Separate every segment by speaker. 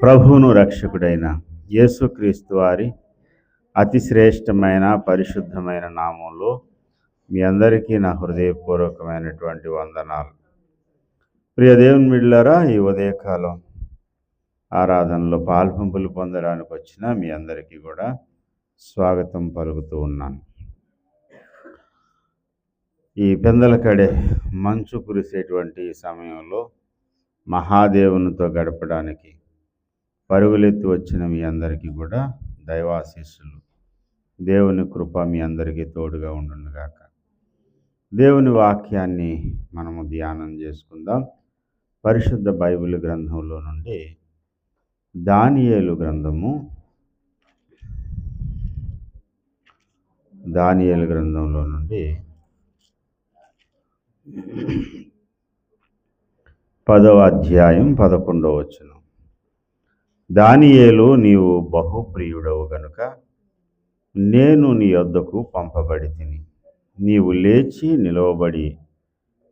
Speaker 1: ప్రభువును రక్షకుడైన యేసుక్రీస్తు వారి అతి శ్రేష్టమైన పరిశుద్ధమైన నామంలో మీ అందరికీ నా హృదయపూర్వకమైనటువంటి వందనాలు. ప్రియ దేవుని బిడ్డలారా, ఈ ఉదయకాలం ఆరాధనలో పాల్పంపులు పొందడానికి వచ్చిన మీ అందరికీ కూడా స్వాగతం పలుకుతూ ఉన్నాను. ఈ పెందలకడే మంచు కురిసేటువంటి సమయంలో మహాదేవునితో గడపడానికి పరుగులెత్తి వచ్చిన మీ అందరికీ కూడా దైవాశీస్సులు, దేవుని కృప మీ అందరికీ తోడుగా ఉండునుగాక. దేవుని వాక్యాన్ని మనము ధ్యానం చేసుకుందాం. పరిశుద్ధ బైబిల్ గ్రంథంలో నుండి దానియేలు గ్రంథంలో నుండి 10వ అధ్యాయం 11వ వచనం. దానియేలు, నీవు బహుప్రియుడవు గనుక నేను నీ యొద్దకు పంపబడి తిని, నీవు లేచి నిలవబడి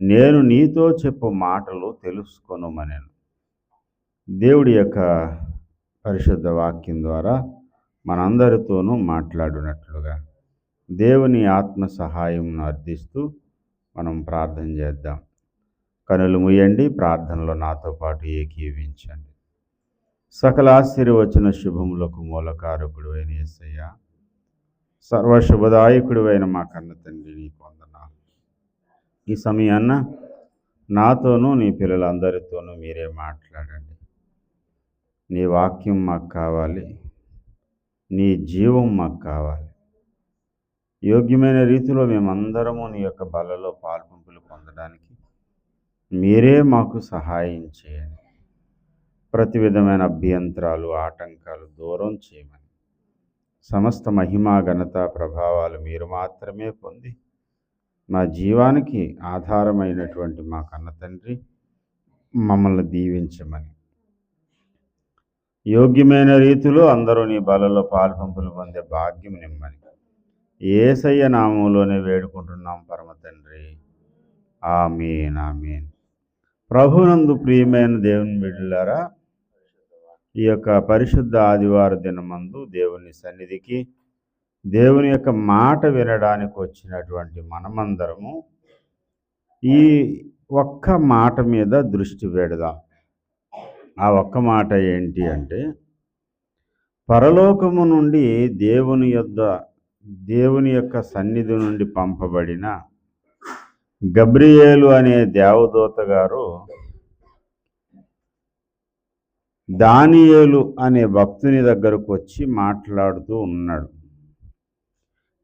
Speaker 1: నేను నీతో చెప్పు మాటలు తెలుసుకొనుమనెను. దేవుడి యొక్క పరిశుద్ధ వాక్యం ద్వారా మనందరితోనూ మాట్లాడినట్లుగా దేవుని ఆత్మ సహాయం అర్థిస్తూ మనం ప్రార్థన చేద్దాం. కనులు మూయండి, ప్రార్థనలో నాతో పాటు ఏకీవించండి. సకల ఆశీర్వచన శుభములకు మూలకారకుడు అయిన యేసయ్య, సర్వశుభదాయకుడు అయిన మా కన్న తండ్రి, నీకు వందనాలు. ఈ సమయాన్న నాతోనూ నీ పిల్లలందరితోనూ మీరే మాట్లాడండి. నీ వాక్యం మాకు కావాలి, నీ జీవం మాకు కావాలి. యోగ్యమైన రీతిలో మేమందరము నీ యొక్క బలలో పాల్పంపులు పొందడానికి మీరే మాకు సహాయం చేయండి. ప్రతి విధమైన అభ్యంతరాలు, ఆటంకాలు దూరం చేయమని, సమస్త మహిమా ఘనత ప్రభావాలు మీరు మాత్రమే పొంది మా జీవానికి ఆధారమైనటువంటి మా కన్న తండ్రి మమ్మల్ని దీవించమని, యోగ్యమైన రీతిలో అందరూ నీ బలలో పాల్పంపులు పొందే భాగ్యం నిమ్మని యేసయ్య నామంలోనే వేడుకుంటున్నాం పరమ తండ్రి. ఆమేన్, ఆమేన్. ప్రభునందు ప్రియమైన దేవుని బిడ్డలారా, ఈ యొక్క పరిశుద్ధ ఆదివార దినమందు దేవుని సన్నిధికి, దేవుని యొక్క మాట వినడానికి వచ్చినటువంటి మనమందరము ఈ ఒక్క మాట మీద దృష్టి పెడదాం. ఆ ఒక్క మాట ఏంటి అంటే, పరలోకము నుండి దేవుని యొక్క సన్నిధి నుండి పంపబడిన గబ్రియేలు అనే దేవదూత గారు దానియేలు అనే భక్తుని దగ్గరకు వచ్చి మాట్లాడుతూ ఉన్నాడు.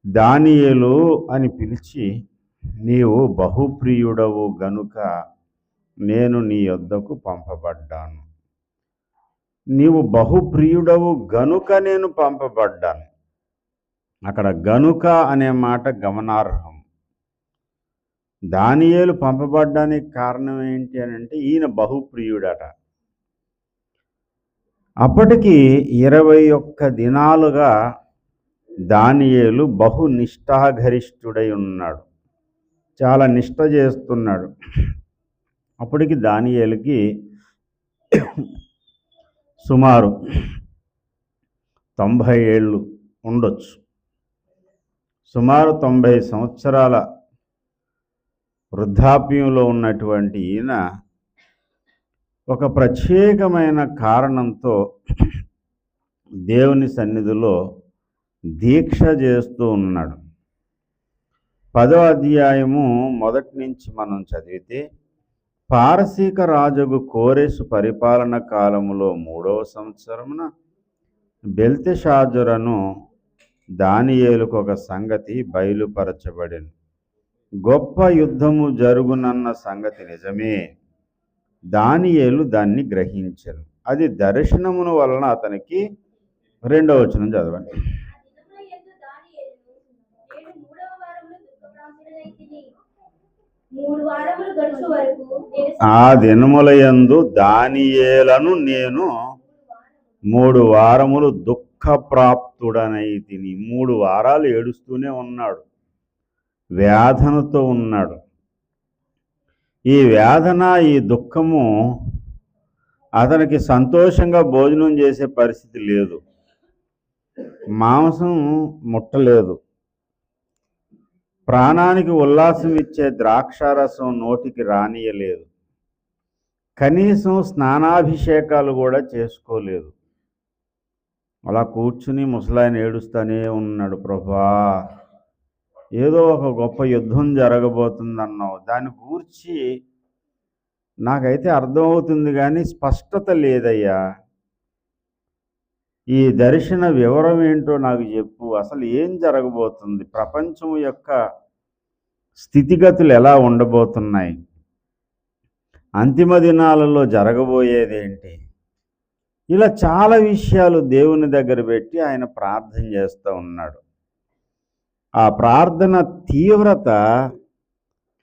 Speaker 1: దానియేలు అని పిలిచి, నీవు బహుప్రియుడవు గనుక నేను నీ యొద్దకు పంపబడ్డాను. నీవు బహుప్రియుడవు గనుక నేను పంపబడ్డాను. అక్కడ గనుక అనే మాట గమనార్హం. దానియేలు పంపబడ్డానికి కారణం ఏంటి అని అంటే, ఈయన బహుప్రియుడట. అప్పటికి 21 దినాలుగా దానియేలు బహు నిష్ఠాగరిష్ఠుడై ఉన్నాడు. చాలా నిష్ఠ చేస్తున్నాడు. అప్పటికి దానియేలుకి సుమారు 90 ఏళ్ళు ఉండొచ్చు. సుమారు 90 సంవత్సరాల వృద్ధాప్యంలో ఉన్నటువంటి ఈయన ఒక ప్రత్యేకమైన కారణంతో దేవుని సన్నిధిలో దీక్ష చేస్తూ ఉన్నాడు. 10వ అధ్యాయము మొదటి నుంచి మనం చదివితే, పారసీక రాజుకు కోరెషు పరిపాలన కాలములో 3వ సంవత్సరమున బెల్తెషాజరును దానియేలుకు ఒక సంగతి బయలుపరచబడింది. గొప్ప యుద్ధము జరుగునన్న సంగతి నిజమే. దానియేలు దాన్ని గ్రహించెను. అది దర్శనమును వలన అతనికి 2వ వచనం చదవండి. ఆ దినములయందు దానియేలను నేను 3 వారములు దుఃఖప్రాప్తుడనైతిని. 3 వారాలు ఏడుస్తూనే ఉన్నాడు, వేదనతో ఉన్నాడు. ఈ వేదన, ఈ దుఃఖము అతనికి సంతోషంగా భోజనం చేసే పరిస్థితి లేదు. మాంసం ముట్టలేదు. ప్రాణానికి ఉల్లాసం ఇచ్చే ద్రాక్షారసం నోటికి రానియలేదు. కనీసం స్నానాభిషేకాలు కూడా చేసుకోలేదు. అలా కూర్చుని ముసలాయన ఏడుస్తూనే ఉన్నాడు. ప్రభా, ఏదో ఒక గొప్ప యుద్ధం జరగబోతుందన్నావు, దాని గూర్చి నాకైతే అర్థమవుతుంది కానీ స్పష్టత లేదయ్యా. ఈ దర్శన వివరం ఏంటో నాకు చెప్పు. అసలు ఏం జరగబోతుంది? ప్రపంచం యొక్క స్థితిగతులు ఎలా ఉండబోతున్నాయి? అంతిమ దినాలలో జరగబోయేదేంటి? ఇలా చాలా విషయాలు దేవుని దగ్గర పెట్టి ఆయన ప్రార్థన చేస్తూ ఉన్నాడు. ఆ ప్రార్థన తీవ్రత,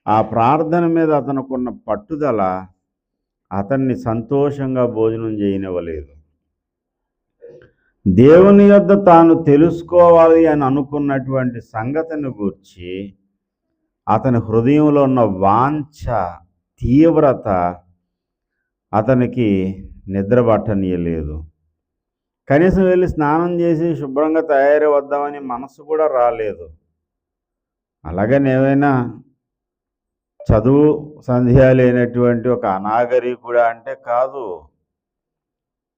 Speaker 1: ఆ ప్రార్థన మీద అతనుకున్న పట్టుదల అతన్ని సంతోషంగా భోజనం చేయనివ్వలేదు. దేవుని యొద్ద తాను తెలుసుకోవాలి అని అనుకున్నటువంటి సంగతిని గూర్చి అతని హృదయంలో ఉన్న వాంఛ, తీవ్రత అతనికి నిద్ర పట్టనీయలేదు. కనీసం వెళ్ళి స్నానం చేసి శుభ్రంగా తయారై వద్దామని మనసు కూడా రాలేదు. అలాగని ఏమైనా చదువు సంధ్య లేనటువంటి ఒక అనాగరికుడా అంటే కాదు.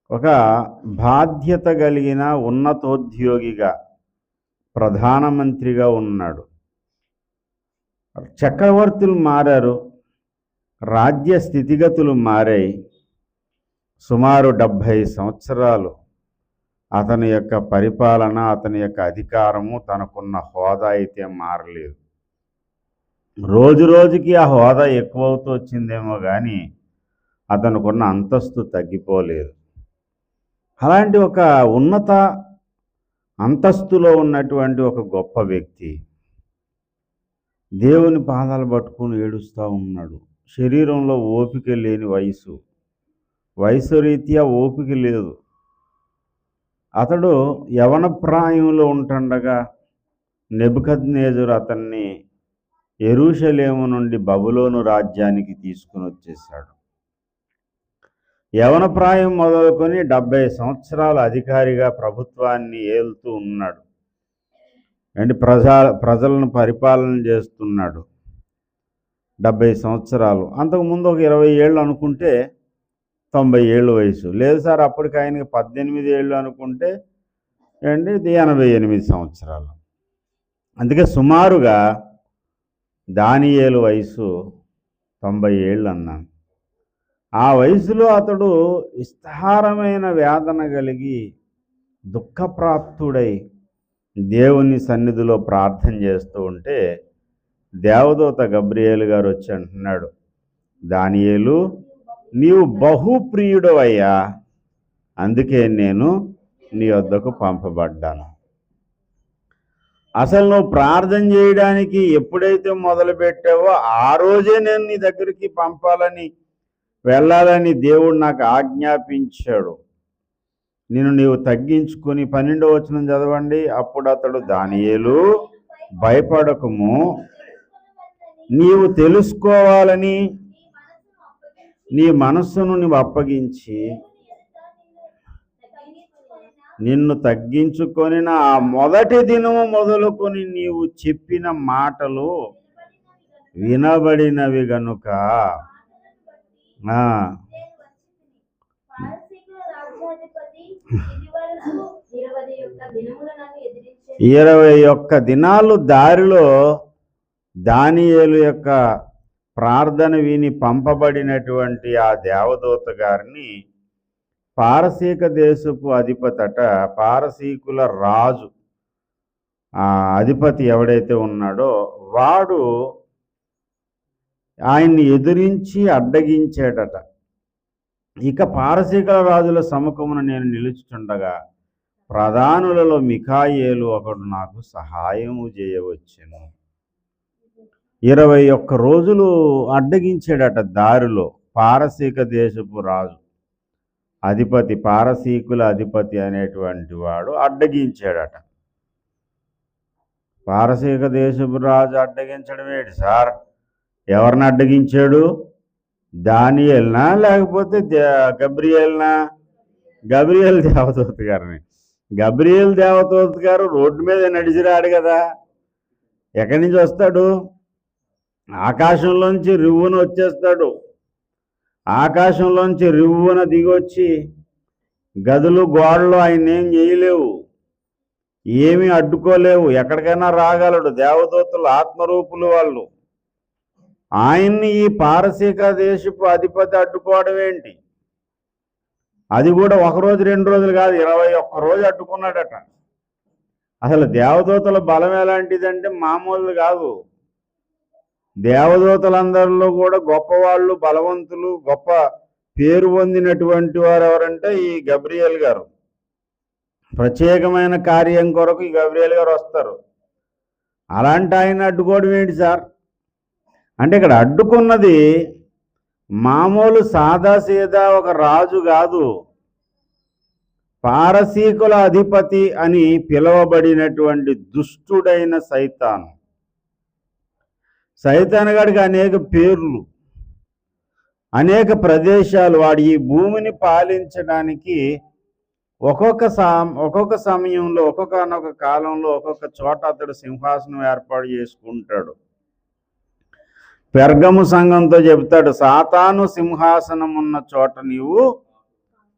Speaker 1: ఒక బాధ్యత కలిగిన ఉన్నతోద్యోగిగా, ప్రధానమంత్రిగా ఉన్నాడు. చక్రవర్తులు మారారు, రాజ్య స్థితిగతులు మారాయి. సుమారు 70 సంవత్సరాలు అతని యొక్క పరిపాలన, అతని యొక్క అధికారము, తనకున్న హోదా అయితే మారలేదు. రోజు రోజుకి ఆ హోదా ఎక్కువవుతూ వచ్చిందేమో కానీ అతనుకున్న అంతస్తు తగ్గిపోలేదు. అలాంటి ఒక ఉన్నత అంతస్తులో ఉన్నటువంటి ఒక గొప్ప వ్యక్తి దేవుని పాదాలు పట్టుకుని ఏడుస్తూ ఉన్నాడు. శరీరంలో ఓపిక లేని వయసు రీత్యా ఓపిక లేదు. అతడు యవన ప్రాయంలో ఉంటుండగా నెబుకద్నెజరు అతన్ని యెరూషలేము నుండి బబులోను రాజ్యానికి తీసుకుని వచ్చేశాడు. యవన ప్రాయం మొదలుకొని 70 సంవత్సరాల అధికారిగా ప్రభుత్వాన్ని ఏలుతూ ఉన్నాడు. అంటే ప్రజలను పరిపాలన చేస్తున్నాడు. 70 సంవత్సరాలు. అంతకుముందు ఒక 20 ఏళ్ళు అనుకుంటే 90 ఏళ్ళు వయసు. లేదు సార్, అప్పటికి ఆయనకి 18 ఏళ్ళు అనుకుంటే అండి 88 సంవత్సరాలు. అందుకే సుమారుగా దానియేలు వయసు 90 ఏళ్ళు అన్నాను. ఆ వయసులో అతడు విస్తారమైన వేదన కలిగి దుఃఖప్రాప్తుడై దేవుని సన్నిధిలో ప్రార్థన చేస్తూ ఉంటే దేవదూత గబ్రియేలు గారు వచ్చి అంటున్నాడు, దానియేలు, నీవు బహుప్రియుడవయ్యా, అందుకే నేను నీ వద్దకు పంపబడ్డాను. అసలు నువ్వు ప్రార్థన చేయడానికి ఎప్పుడైతే మొదలుపెట్టావో ఆ రోజే నేను నీ దగ్గరికి వెళ్ళాలని దేవుడు నాకు ఆజ్ఞాపించాడు. నీవు తగ్గించుకొని 12వ వచనం చదవండి. అప్పుడు అతడు, దానియేలు, భయపడకుము, నీవు తెలుసుకోవాలని నీ మనస్సును నీవు అప్పగించి నిన్ను తగ్గించుకొని ఆ మొదటి దినము మొదలుకొని నీవు చెప్పిన మాటలు వినబడినవి గనుక 21 దినాలు దారిలో దానియేలు యొక్క ప్రార్థన విని పంపబడినటువంటి ఆ దేవదూత గారిని పారసీక దేశపు అధిపతట, పారసీకుల రాజు ఆ అధిపతి ఎవడైతే ఉన్నాడో వాడు ఆయన్ని ఎదిరించి అడ్డగించాడట. ఇక పారసీకుల రాజుల సముఖమున నేను నిలుచుచుండగా ప్రధానులలో మిఖాయేలు ఒకడు నాకు సహాయము చేయవచ్చును. 21 రోజులు అడ్డగించాడట దారిలో. పారసీక దేశపు రాజు అధిపతి, పారసీకుల అధిపతి అనేటువంటి వాడు అడ్డగించాడట. పారసీక దేశపు రాజు అడ్డగించడం ఏంటి సార్? ఎవరిని అడ్డగించాడు? దానియేల్నా లేకపోతే గబ్రియేల్నా? గబ్రియేల్ దేవదూత గారిని. గబ్రియేల్ దేవదూత గారు రోడ్డు మీద నడిచిరాడు కదా, ఎక్కడి నుంచి వస్తాడు? ఆకాశంలోంచి రివ్వున వచ్చేస్తాడు. ఆకాశంలోంచి రివ్వున దిగొచ్చి గదులు గోడలు ఆయన ఏం చేయలేవు, ఏమీ అడ్డుకోలేవు, ఎక్కడికైనా రాగలడు. దేవదూతలు ఆత్మరూపులు వాళ్ళు. ఆయన్ని ఈ పారసీక దేశపు అధిపతి అడ్డుకోవడం ఏంటి? అది కూడా 1 రోజు 2 రోజులు కాదు, 21 రోజు అడ్డుకున్నాడట. అసలు దేవదూతల బలం ఎలాంటిదంటే మామూలు కాదు. దేవదూతలందరిలో కూడా గొప్పవాళ్ళు, బలవంతులు, గొప్ప పేరు పొందినటువంటి వారు ఎవరంటే ఈ గబ్రియేల్ గారు. ప్రత్యేకమైన కార్యం కొరకు ఈ గబ్రియేల్ గారు వస్తారు. అలాంటి ఆయన అడ్డుకోవడం ఏంటి సార్ అంటే, ఇక్కడ అడ్డుకున్నది మామూలు సాదాసీదా ఒక రాజు కాదు, పారసీకుల అధిపతి అని పిలువబడినటువంటి దుష్టుడైన సైతాను. సైతాను గాడికి అనేక పేర్లు, అనేక ప్రదేశాలు. వాడు ఈ భూమిని పాలించడానికి ఒక్కొక్క సమయంలో, ఒక్కొక్క కాలంలో, ఒక్కొక్క చోట అతడు సింహాసనం ఏర్పాటు చేసుకుంటాడు. పెర్గము సంఘంతో చెబుతాడు, సాతాను సింహాసనం ఉన్న చోట నీవు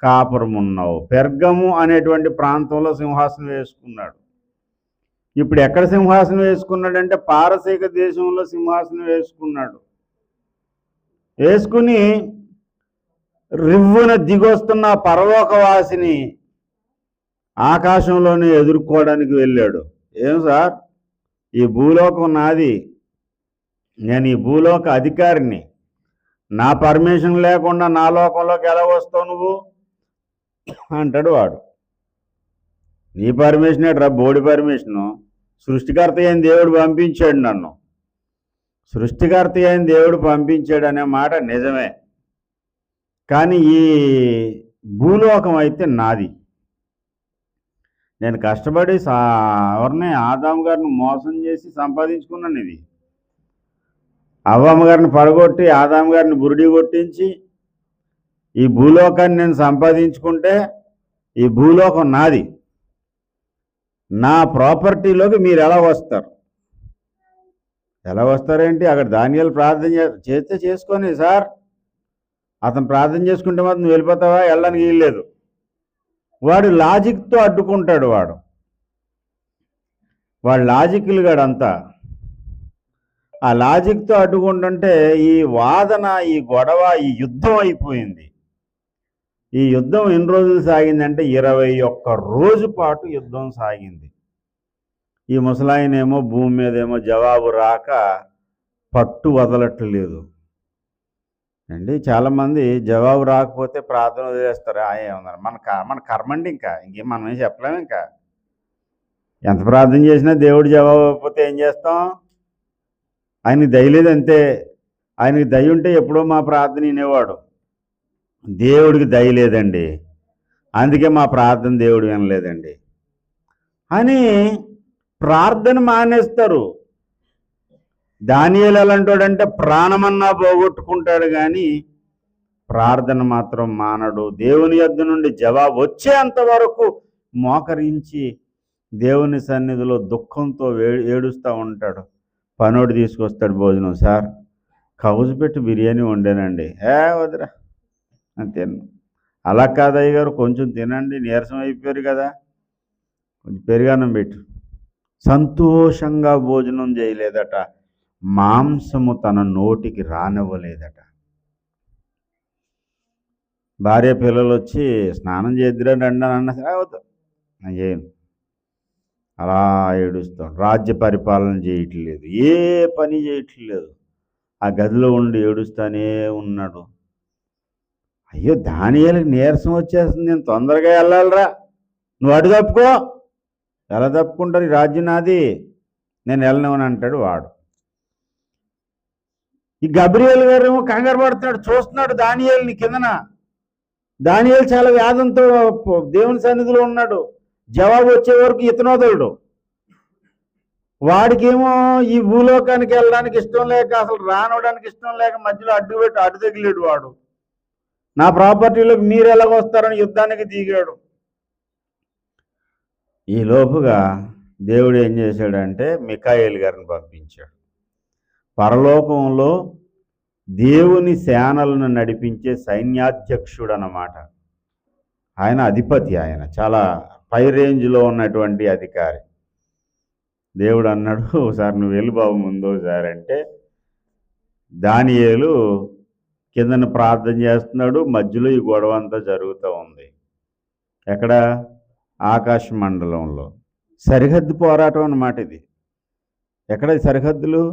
Speaker 1: కాపురమున్నావు. పెర్గము అనేటువంటి ప్రాంతంలో సింహాసనం వేసుకున్నాడు. ఇప్పుడు ఎక్కడ సింహాసనం వేసుకున్నాడంటే పారసీక దేశంలో సింహాసనం వేసుకున్నాడు. వేసుకుని రివ్వున దిగొస్తున్న పరలోకవాసిని ఆకాశంలోనే ఎదుర్కోవడానికి వెళ్ళాడు. ఏం సార్, ఈ భూలోకం నాది, నేను ఈ భూలోక అధికారిని, నా పర్మిషన్ లేకుండా నా లోకంలోకి ఎలా వస్తావు నువ్వు అంటాడు వాడు. నీ పర్మిషన్ ఏంట్రా, బోడి పర్మిషను? సృష్టికర్త అయిన దేవుడు పంపించాడు నన్ను. సృష్టికర్త అయిన దేవుడు పంపించాడు అనే మాట నిజమే, కానీ ఈ భూలోకం అయితే నాది. నేను కష్టపడి ఎవరిని, ఆదాము గారిని మోసం చేసి సంపాదించుకున్నాను ఇది. అవ్వమ్మ గారిని పడగొట్టి ఆదాము గారిని బురిడి కొట్టించి ఈ భూలోకాన్ని నేను సంపాదించుకుంటే ఈ భూలోకం నాది. నా ప్రాపర్టీలోకి మీరు ఎలా వస్తారు? ఎలా వస్తారేంటి? అక్కడ దానియేలు ప్రార్థన చేస్తే చేసుకొని సార్, అతను ప్రార్థన చేసుకుంటే మాత్రం నువ్వు వెళ్ళిపోతావా? వెళ్ళడానికి వీల్లేదు. వాడు లాజిక్తో అడ్డుకుంటాడు. వాడు లాజిక్లు గాడంతా. ఆ లాజిక్తో అడ్డుకుంటుంటే ఈ వాదన, ఈ గొడవ, ఈ యుద్ధం అయిపోయింది. ఈ యుద్ధం ఎన్ని రోజులు సాగిందంటే 21 రోజు పాటు యుద్ధం సాగింది. ఈ ముసలాయనేమో భూమి మీదేమో జవాబు రాక పట్టు వదలట్లేదు అండి. చాలామంది జవాబు రాకపోతే ప్రార్థన వదిలేస్తారు. ఏమన్నారు, మన కర్మండి, ఇంకేం మనం ఏం చెప్పలేము. ఇంకా ఎంత ప్రార్థన చేసినా దేవుడు జవాబు ఇవ్వకపోతే ఏం చేస్తాం? ఆయనకి దయలేదు అంతే. ఆయనకి దయ ఉంటే ఎప్పుడో మా ప్రార్థన వినేవాడు. దేవుడికి దయ లేదండి, అందుకే మా ప్రార్థన దేవుడు వినలేదండి అని ప్రార్థన మానేస్తారు. దానియేలు ఎలాంటోడంటే ప్రాణమన్నా పోగొట్టుకుంటాడు కానీ ప్రార్థన మాత్రం మానడు. దేవుని యొద్ద నుండి జవాబు వచ్చేంత వరకు మోకరించి దేవుని సన్నిధిలో దుఃఖంతో ఏడుస్తూ ఉంటాడు. పనోడు తీసుకొస్తాడు భోజనం, సార్ కౌజు పెట్టి బిర్యానీ వండానండి. వదిరా అంతే. అలా కాదయ్య గారు, కొంచెం తినండి, నీరసం అయిపోయారు కదా, కొంచెం పెరుగన్నం పెట్టు. సంతోషంగా భోజనం చేయలేదట, మాంసము తన నోటికి రానివ్వలేదట. భార్య పిల్లలు వచ్చి స్నానం చేద్దిరండి అండి అని అన్న సరే అవుతాం, నేను చేయను. అలా ఏడుస్తాడు. రాజ్య పరిపాలన చేయట్లేదు, ఏ పని చేయట్లేదు, ఆ గదిలో ఉండి ఏడుస్తూనే ఉన్నాడు. అయ్యో దానియేలుకి నీరసం వచ్చేస్తుంది, నేను తొందరగా వెళ్ళాలిరా, నువ్వు అటు తప్పుకో. ఎలా తప్పుకుంటారు, ఈ రాజ్యం నాది, నేను వెళ్ళనవని అంటాడు వాడు. ఈ గబ్రియేల్ గారేమో కంగారు పడుతున్నాడు, చూస్తున్నాడు దానియేలుని కిందన. దానియేలు చాలా వ్యాధంతో దేవుని సన్నిధిలో ఉన్నాడు. జవాబు వచ్చే వరకు ఇతనోదలుడు. వాడికేమో ఈ భూలోకానికి వెళ్ళడానికి ఇష్టం లేక, అసలు రానవడానికి ఇష్టం లేక మధ్యలో అడ్డు తగిలేడు వాడు. నా ప్రాపర్టీలోకి మీరు ఎలాగొస్తారని యుద్ధానికి దిగాడు. ఈ లోపుగా దేవుడు ఏం చేశాడంటే మికాయేలు గారిని పంపించాడు. పరలోకంలో దేవుని సేనలను నడిపించే సైన్యాధ్యక్షుడు అన్నమాట. ఆయన అధిపతి, ఆయన చాలా పై రేంజ్లో ఉన్నటువంటి అధికారి. దేవుడు అన్నాడు, ఒకసారి నువ్వు వెళ్ళి బాబు ముందు ఒకసారి అంటే, దానియేలు కిందన ప్రార్థన చేస్తున్నాడు. మధ్యలో ఈ గొడవ అంతా జరుగుతూ ఉంది. ఎక్కడ? ఆకాశ మండలంలో. సరిహద్దు పోరాటం అన్నమాట ఇది. ఎక్కడ సరిహద్దులు?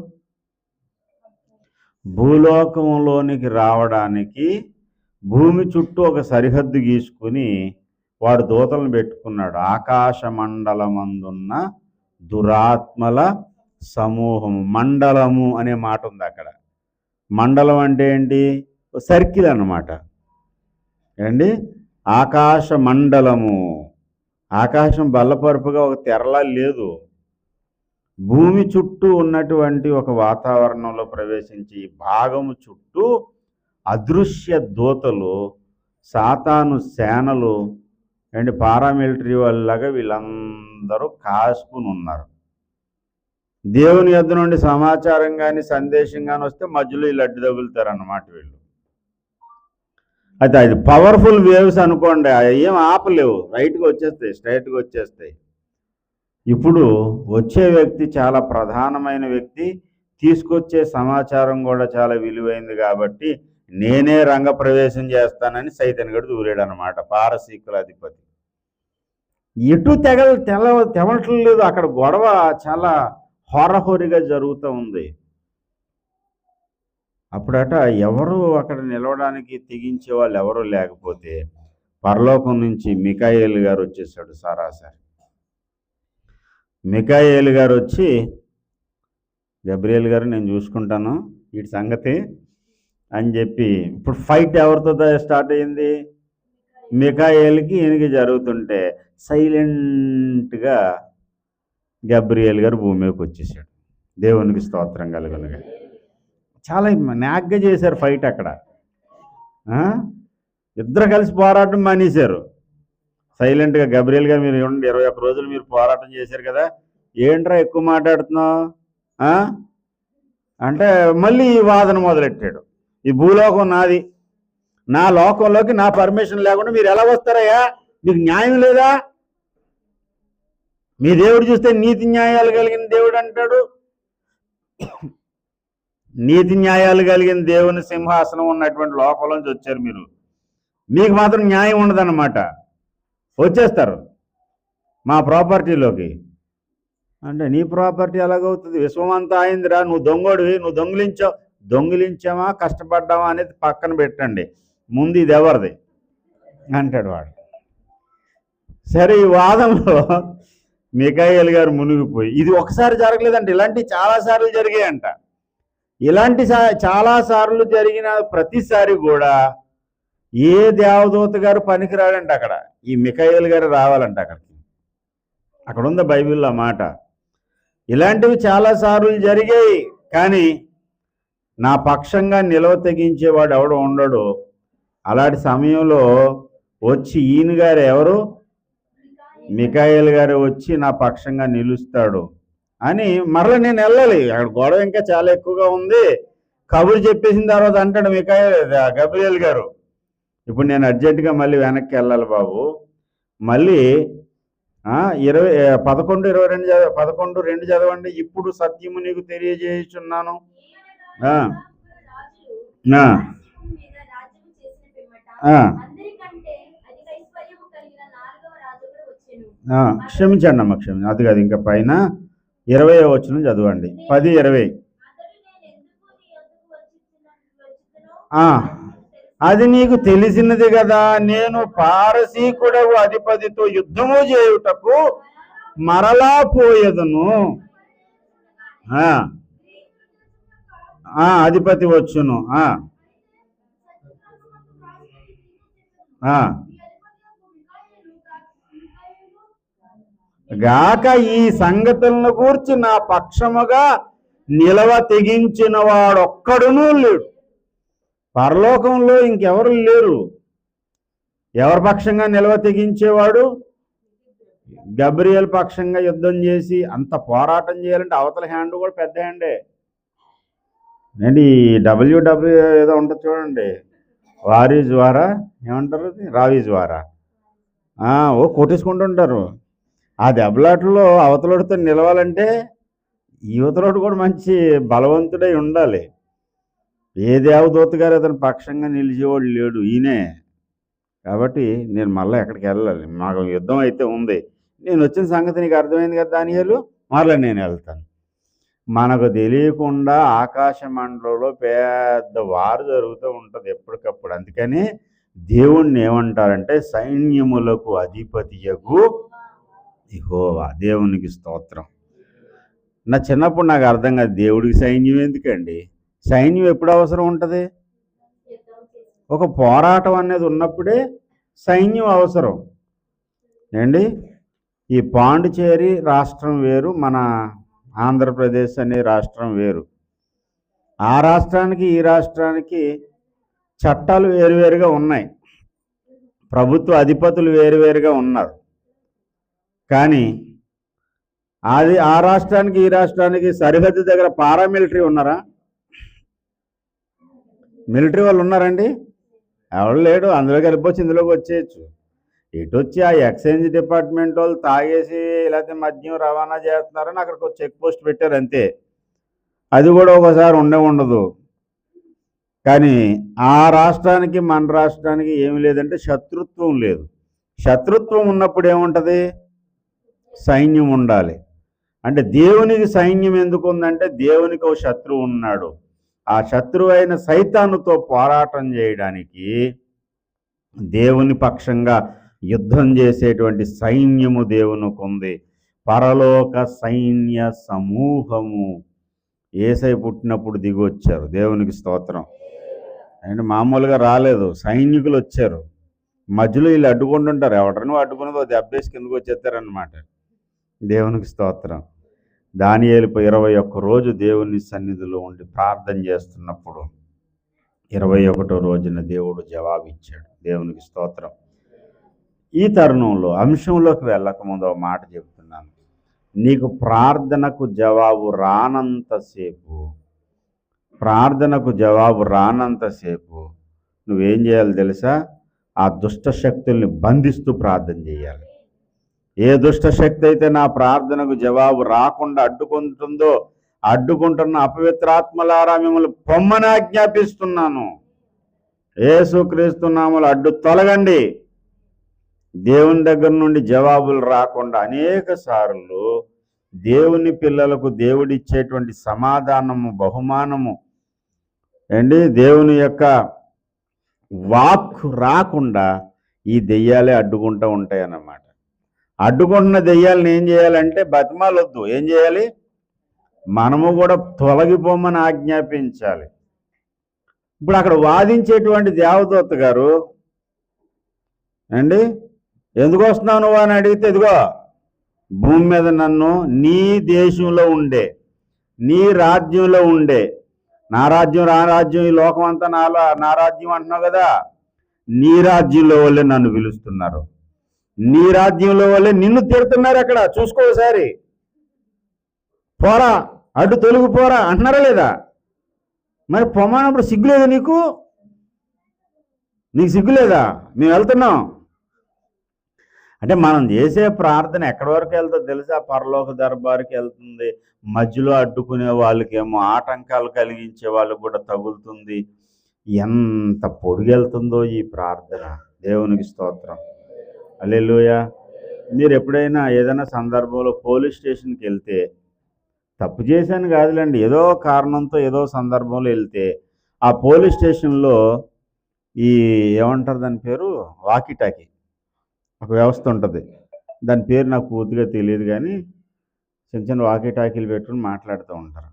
Speaker 1: భూలోకంలోనికి రావడానికి భూమి చుట్టూ ఒక సరిహద్దు గీసుకుని వాడు దూతలను పెట్టుకున్నాడు. ఆకాశ మండలమందున్న దురాత్మల సమూహము. మండలము అనే మాట ఉంది అక్కడ. మండలం అంటే ఏంటి? సర్కిల్ అన్నమాట. ఏంటి? ఆకాశ మండలము. ఆకాశం బల్లపరుపుగా ఒక తెరలా లేదు. భూమి చుట్టూ ఉన్నటువంటి ఒక వాతావరణంలో ప్రవేశించి భాగము చుట్టూ అదృశ్య దూతలు, సాతాను సేనలు అండ్ పారామిలిటరీ వాళ్ళలాగా వీళ్ళందరూ కాసుకుని ఉన్నారు. దేవుని యొద్ద నుండి సమాచారం కానీ సందేశం కానీ వస్తే మధ్యలో వీళ్ళు అడ్డు తగులుతారన్నమాట వీళ్ళు. అయితే అది పవర్ఫుల్ వేవ్స్ అనుకోండి, ఏం ఆపలేవు, రైట్గా వచ్చేస్తాయి, స్ట్రైట్గా వచ్చేస్తాయి. ఇప్పుడు వచ్చే వ్యక్తి చాలా ప్రధానమైన వ్యక్తి, తీసుకొచ్చే సమాచారం కూడా చాలా విలువైంది కాబట్టి నేనే రంగప్రవేశం చేస్తానని సైతన్గడు దూరాడు అనమాట. పారసీకుల అధిపతి ఎటు తెవట్లేదు. అక్కడ గొడవ చాలా హోరహోరిగా జరుగుతూ ఉంది. అప్పుడట ఎవరు అక్కడ నిలవడానికి తెగించే వాళ్ళు ఎవరూ లేకపోతే పరలోకం నుంచి మికాయేలు గారు వచ్చేసాడు. సరాసరి మికాయేలు గారు వచ్చి, గబ్రియల్ గారు నేను చూసుకుంటాను వీటి సంగతి అని చెప్పి, ఇప్పుడు ఫైట్ ఎవరితో స్టార్ట్ అయింది? మికాయేలుకి ఈయనకి జరుగుతుంటే సైలెంట్గా గబ్రియల్ గారు భూమి మీదకి వచ్చేసాడు. దేవునికి స్తోత్రం కలుగునుగా. చాలా నాగ్గా చేశారు ఫైట్ అక్కడ. ఇద్దరు కలిసి పోరాటం మానేశారు. సైలెంట్గా గబ్రియల్ గారు, మీరు 21 రోజులు మీరు పోరాటం చేశారు కదా, ఏంట్రా ఎక్కువ మాట్లాడుతున్నావు అంటే మళ్ళీ ఈ వాదన మొదలెట్టాడు. ఈ భూలోకం నాది, నా లోకంలోకి నా పర్మిషన్ లేకుండా మీరు ఎలా వస్తారయ్యా? మీకు న్యాయం లేదా? మీ దేవుడు చూస్తే నీతి న్యాయాలు కలిగిన దేవుడు అంటాడు. నీతి న్యాయాలు కలిగిన దేవుని సింహాసనం ఉన్నటువంటి లోకంలోంచి వచ్చారు మీరు, మీకు మాత్రం న్యాయం ఉండదన్నమాట. వచ్చేస్తారు మా ప్రాపర్టీలోకి అంటే, నీ ప్రాపర్టీ ఎలాగవుతుంది? విశ్వమంతా అయిందిరా, నువ్వు దొంగోడివి, నువ్వు దొంగిలించామా కష్టపడ్డామా అనేది పక్కన పెట్టండి, ముందు ఇది ఎవరిది అంటాడు వాడు. సరే, ఈ వాదంలో మికాయేలు గారు మునిగిపోయి, ఇది ఒకసారి జరగలేదంట, ఇలాంటివి చాలాసార్లు జరిగాయంట. ఇలాంటి చాలాసార్లు జరిగిన ప్రతిసారి కూడా ఏ దేవదూత గారు పనికిరాడంట అక్కడ. ఈ మికాయేలు గారు రావాలంట అక్కడికి. అక్కడ ఉందా బైబిల్లో మాట. ఇలాంటివి చాలాసార్లు జరిగాయి, కానీ నా పక్షంగా నిలవ తెగించేవాడు ఎవడో ఉండడు. అలాంటి సమయంలో వచ్చి ఈయన గారు ఎవరు? మికాయేలు గారు వచ్చి నా పక్షంగా నిలుస్తాడు అని మరలా నేను వెళ్ళాలి. అక్కడ గొడవ ఇంకా చాలా ఎక్కువగా ఉంది. కబురు చెప్పేసిన తర్వాత అంటాడు గబ్రియల్ గారు, ఇప్పుడు నేను అర్జెంటుగా మళ్ళీ వెనక్కి వెళ్ళాలి బాబు, మళ్ళీ 11:22 చదవండి. ఇప్పుడు సత్యము నీకు తెలియజేయుచున్నాను. క్షమించండి అమ్మ, క్షమించండి. అది కాదు, ఇంకా పైన 20వ వచనం చదవండి. 10:20. అది నీకు తెలిసినది కదా, నేను పారసీకుడవు అధిపతితో యుద్ధము చేయుటకు మరలా పోయేదను. అధిపతి వచ్చును. గాక ఈ సంగతులను గూర్చి నా పక్షముగా నిలవ తెగించిన వాడొక్కడునూ లేడు. పరలోకంలో ఇంకెవరు లేరు. ఎవరి పక్షంగా నిలవ తెగించేవాడు? గబ్రియల్ పక్షంగా యుద్ధం చేసి అంత పోరాటం చేయాలంటే అవతల హ్యాండ్ కూడా పెద్ద హ్యాండే అండి. డబ్ల్యూడబ్ల్యూ ఏదో ఉంటుంది చూడండి, వారీజ్ వారా ఏమంటారు, అది రావీజ్ వారా, కొట్టేసుకుంటుంటారు. ఆ దెబ్బలాటలో అవతలడితో నిలవాలంటే యువతలోడు కూడా మంచి బలవంతుడై ఉండాలి. ఏ దేవదూత గారు అతని పక్షంగా నిలిచేవాడు లేడు, ఈయనే. కాబట్టి నేను మళ్ళీ ఎక్కడికి వెళ్ళాలి, మాకు యుద్ధం అయితే ఉంది. నేను వచ్చిన సంగతి నీకు అర్థమైంది కదా దానియేలు, మరలా నేను వెళ్తాను. మనకు తెలియకుండా ఆకాశ మండలంలో పెద్ద వారు జరుగుతూ ఉంటుంది ఎప్పటికప్పుడు. అందుకని దేవుణ్ణి ఏమంటారంటే సైన్యములకు అధిపతియగు యెహోవా. దేవునికి స్తోత్రం. నా చిన్నప్పుడు నాకు అర్థం కాదు, దేవుడికి సైన్యం ఎందుకండి? సైన్యం ఎప్పుడు అవసరం ఉంటుంది? ఒక పోరాటం అనేది ఉన్నప్పుడే సైన్యం అవసరం ఏండి. ఈ పాండిచేరి రాష్ట్రం వేరు, మన ఆంధ్రప్రదేశ్ అనే రాష్ట్రం వేరు. ఆ రాష్ట్రానికి ఈ రాష్ట్రానికి చట్టాలు వేరువేరుగా ఉన్నాయి, ప్రభుత్వ అధిపతులు వేరువేరుగా ఉన్నారు. కానీ అది ఆ రాష్ట్రానికి ఈ రాష్ట్రానికి సరిహద్దు దగ్గర పారామిలిటరీ ఉన్నారా? మిలిటరీ వాళ్ళు ఉన్నారండి? ఎవరు లేడు. అందులో కలిపొచ్చి ఇందులోకి వచ్చేయచ్చు. ఇటు వచ్చి ఆ ఎక్సైజ్ డిపార్ట్మెంట్ వాళ్ళు తాగేసి లేకపోతే మద్యం రవాణా చేస్తున్నారని అక్కడికి ఒక చెక్ పోస్ట్ పెట్టారు అంతే. అది కూడా ఒకసారి ఉండదు. కానీ ఆ రాష్ట్రానికి మన రాష్ట్రానికి ఏమి లేదంటే శత్రుత్వం లేదు. శత్రుత్వం ఉన్నప్పుడు ఏముంటుంది? సైన్యం ఉండాలి. అంటే దేవునికి సైన్యం ఎందుకు ఉందంటే దేవునికి ఒక శత్రువు ఉన్నాడు. ఆ శత్రువు అయిన సైతానుతో పోరాటం చేయడానికి దేవుని పక్షంగా యుద్ధం చేసేటువంటి సైన్యము దేవునికి ఉంది. పరలోక సైన్య సమూహము యేసయ్య పుట్టినప్పుడు దిగి వచ్చారు. దేవునికి స్తోత్రం. అంటే మామూలుగా రాలేదు, సైనికులు వచ్చారు. మధ్యలో వీళ్ళు అడ్డుకుంటుంటారు, ఎవడను అడ్డుకున్నదో దెబ్బేసి కిందకు వచ్చేస్తారనమాట. దేవునికి స్తోత్రం. దానియేలు 21 రోజు దేవుని సన్నిధిలో ఉండి ప్రార్థన చేస్తున్నప్పుడు 21వ రోజున దేవుడు జవాబిచ్చాడు. దేవునికి స్తోత్రం. ఈ తరుణంలో అంశంలోకి వెళ్ళకముందు ఒక మాట చెప్తున్నాను. నీకు ప్రార్థనకు జవాబు రానంతసేపు నువ్వేం చేయాలి తెలుసా? ఆ దుష్ట శక్తుల్ని బంధిస్తూ ప్రార్థన చేయాలి. ఏ దుష్ట శక్తి అయితే నా ప్రార్థనకు జవాబు రాకుండా అడ్డుకుంటున్న అపవిత్రాత్మలారా మిమ్మల్ని పొమ్మని ఆజ్ఞాపిస్తున్నాను. యేసుక్రీస్తు నామములో అడ్డు తొలగండి. దేవుని దగ్గర నుండి జవాబులు రాకుండా అనేక సార్లు దేవుని పిల్లలకు దేవుడిచ్చేటువంటి సమాధానము, బహుమానము దేవుని యొక్క వాక్కు రాకుండా ఈ దెయ్యాలే అడ్డుకుంటూ ఉంటాయి అన్నమాట. అడ్డుకుంటున్న దెయ్యాలను ఏం చేయాలంటే బతిమాలొద్దు, ఏం చేయాలి? మనము కూడా తొలగిపోమని ఆజ్ఞాపించాలి. ఇప్పుడు అక్కడ వాదించేటువంటి దేవదూత గారు ఎందుకు వస్తున్నావు నువ్వు అని అడిగితే, ఇదిగో భూమి మీద నన్ను నీ దేశంలో ఉండే, నీ రాజ్యంలో ఉండే, నా రాజ్యం నా రాజ్యం, ఈ లోకం అంతా నా రాజ్యం అంటున్నావు కదా, నీ రాజ్యంలో వాళ్ళే నన్ను పిలుస్తున్నారు, నీ రాజ్యంలో వాళ్ళే నిన్ను తిడుతున్నారు. అక్కడ చూసుకో ఒకసారి, పోరా అడ్డు తొలగిపోరా అంటున్నారా లేదా? మరి పొమ్మన్నప్పుడు సిగ్గులేదా నీకు సిగ్గులేదా? మేము వెళ్తున్నాం అంటే మనం చేసే ప్రార్థన ఎక్కడి వరకు వెళ్తుందో తెలుసా? పరలోక దర్బారుకి వెళ్తుంది. మధ్యలో అడ్డుకునే వాళ్ళకేమో ఆటంకాలు కలిగించే వాళ్ళకు కూడా తగులుతుంది. ఎంత పొడిగెళ్తుందో ఈ ప్రార్థన. దేవునికి స్తోత్రం. హల్లెలూయా. మీరు ఎప్పుడైనా ఏదైనా సందర్భంలో పోలీస్ స్టేషన్కి వెళ్తే, తప్పు చేశాను కాదులేండి, ఏదో కారణంతో ఏదో సందర్భంలో వెళ్తే ఆ పోలీస్ స్టేషన్లో ఈ ఏమంటారు దాని పేరు, వాకీటాకీ ఒక వ్యవస్థ ఉంటుంది. దాని పేరు నాకు పూర్తిగా తెలియదు, కానీ చిన్న చిన్న వాకీటాకీలు పెట్టుకుని మాట్లాడుతూ ఉంటారు.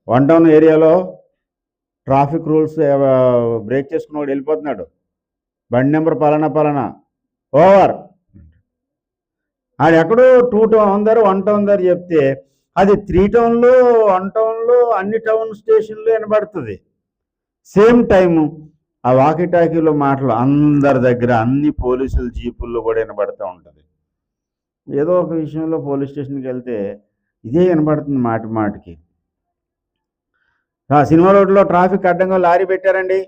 Speaker 1: 1 టౌన్ ఏరియాలో ట్రాఫిక్ రూల్స్ బ్రేక్ చేసుకుని వాడు వెళ్ళిపోతున్నాడు, బండి నెంబర్ పలానా ఓవర్, ఆడు ఎక్కడో 2 టౌన్ ధర 1 టౌన్ ధర చెప్తే అది 3 టౌన్లో 1 టౌన్లో అన్ని టౌన్ స్టేషన్లు వినబడుతుంది. సేమ్ టైము ఆ వాకిటాకీలో మాటలు అందరి దగ్గర అన్ని పోలీసుల జీపుల్లో కూడా వినబడుతూ ఉంటుంది. ఏదో ఒక విషయంలో పోలీస్ స్టేషన్కి వెళ్తే ఇదే వినబడుతుంది మాటి మాటికి. సినిమా రోడ్లో ట్రాఫిక్ అడ్డంగా లారీ పెట్టారండి,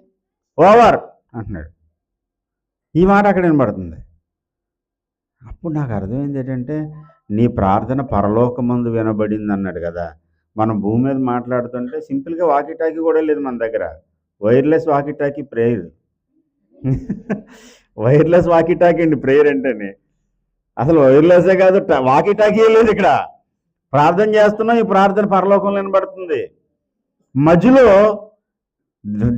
Speaker 1: ఓవర్ అంటున్నాడు. ఈ మాట అక్కడ వినబడుతుంది. అప్పుడు నాకు అర్థమైంది ఏంటంటే, నీ ప్రార్థన పరలోకమందు వినబడింది అన్నాడు కదా. మనం భూమి మీద మాట్లాడుతుంటే సింపుల్గా వాకిటాకీ కూడా లేదు మన దగ్గర. Wireless walkie talkie prayer. Wireless walkie talkie అండి ప్రేయర్ అంటేనే. అసలు వైర్లెస్సే కాదు, వాకిటాకీ లేదు ఇక్కడ. ప్రార్థన చేస్తున్నాం, ఈ ప్రార్థన పరలోకంలో వినబడుతుంది. మధ్యలో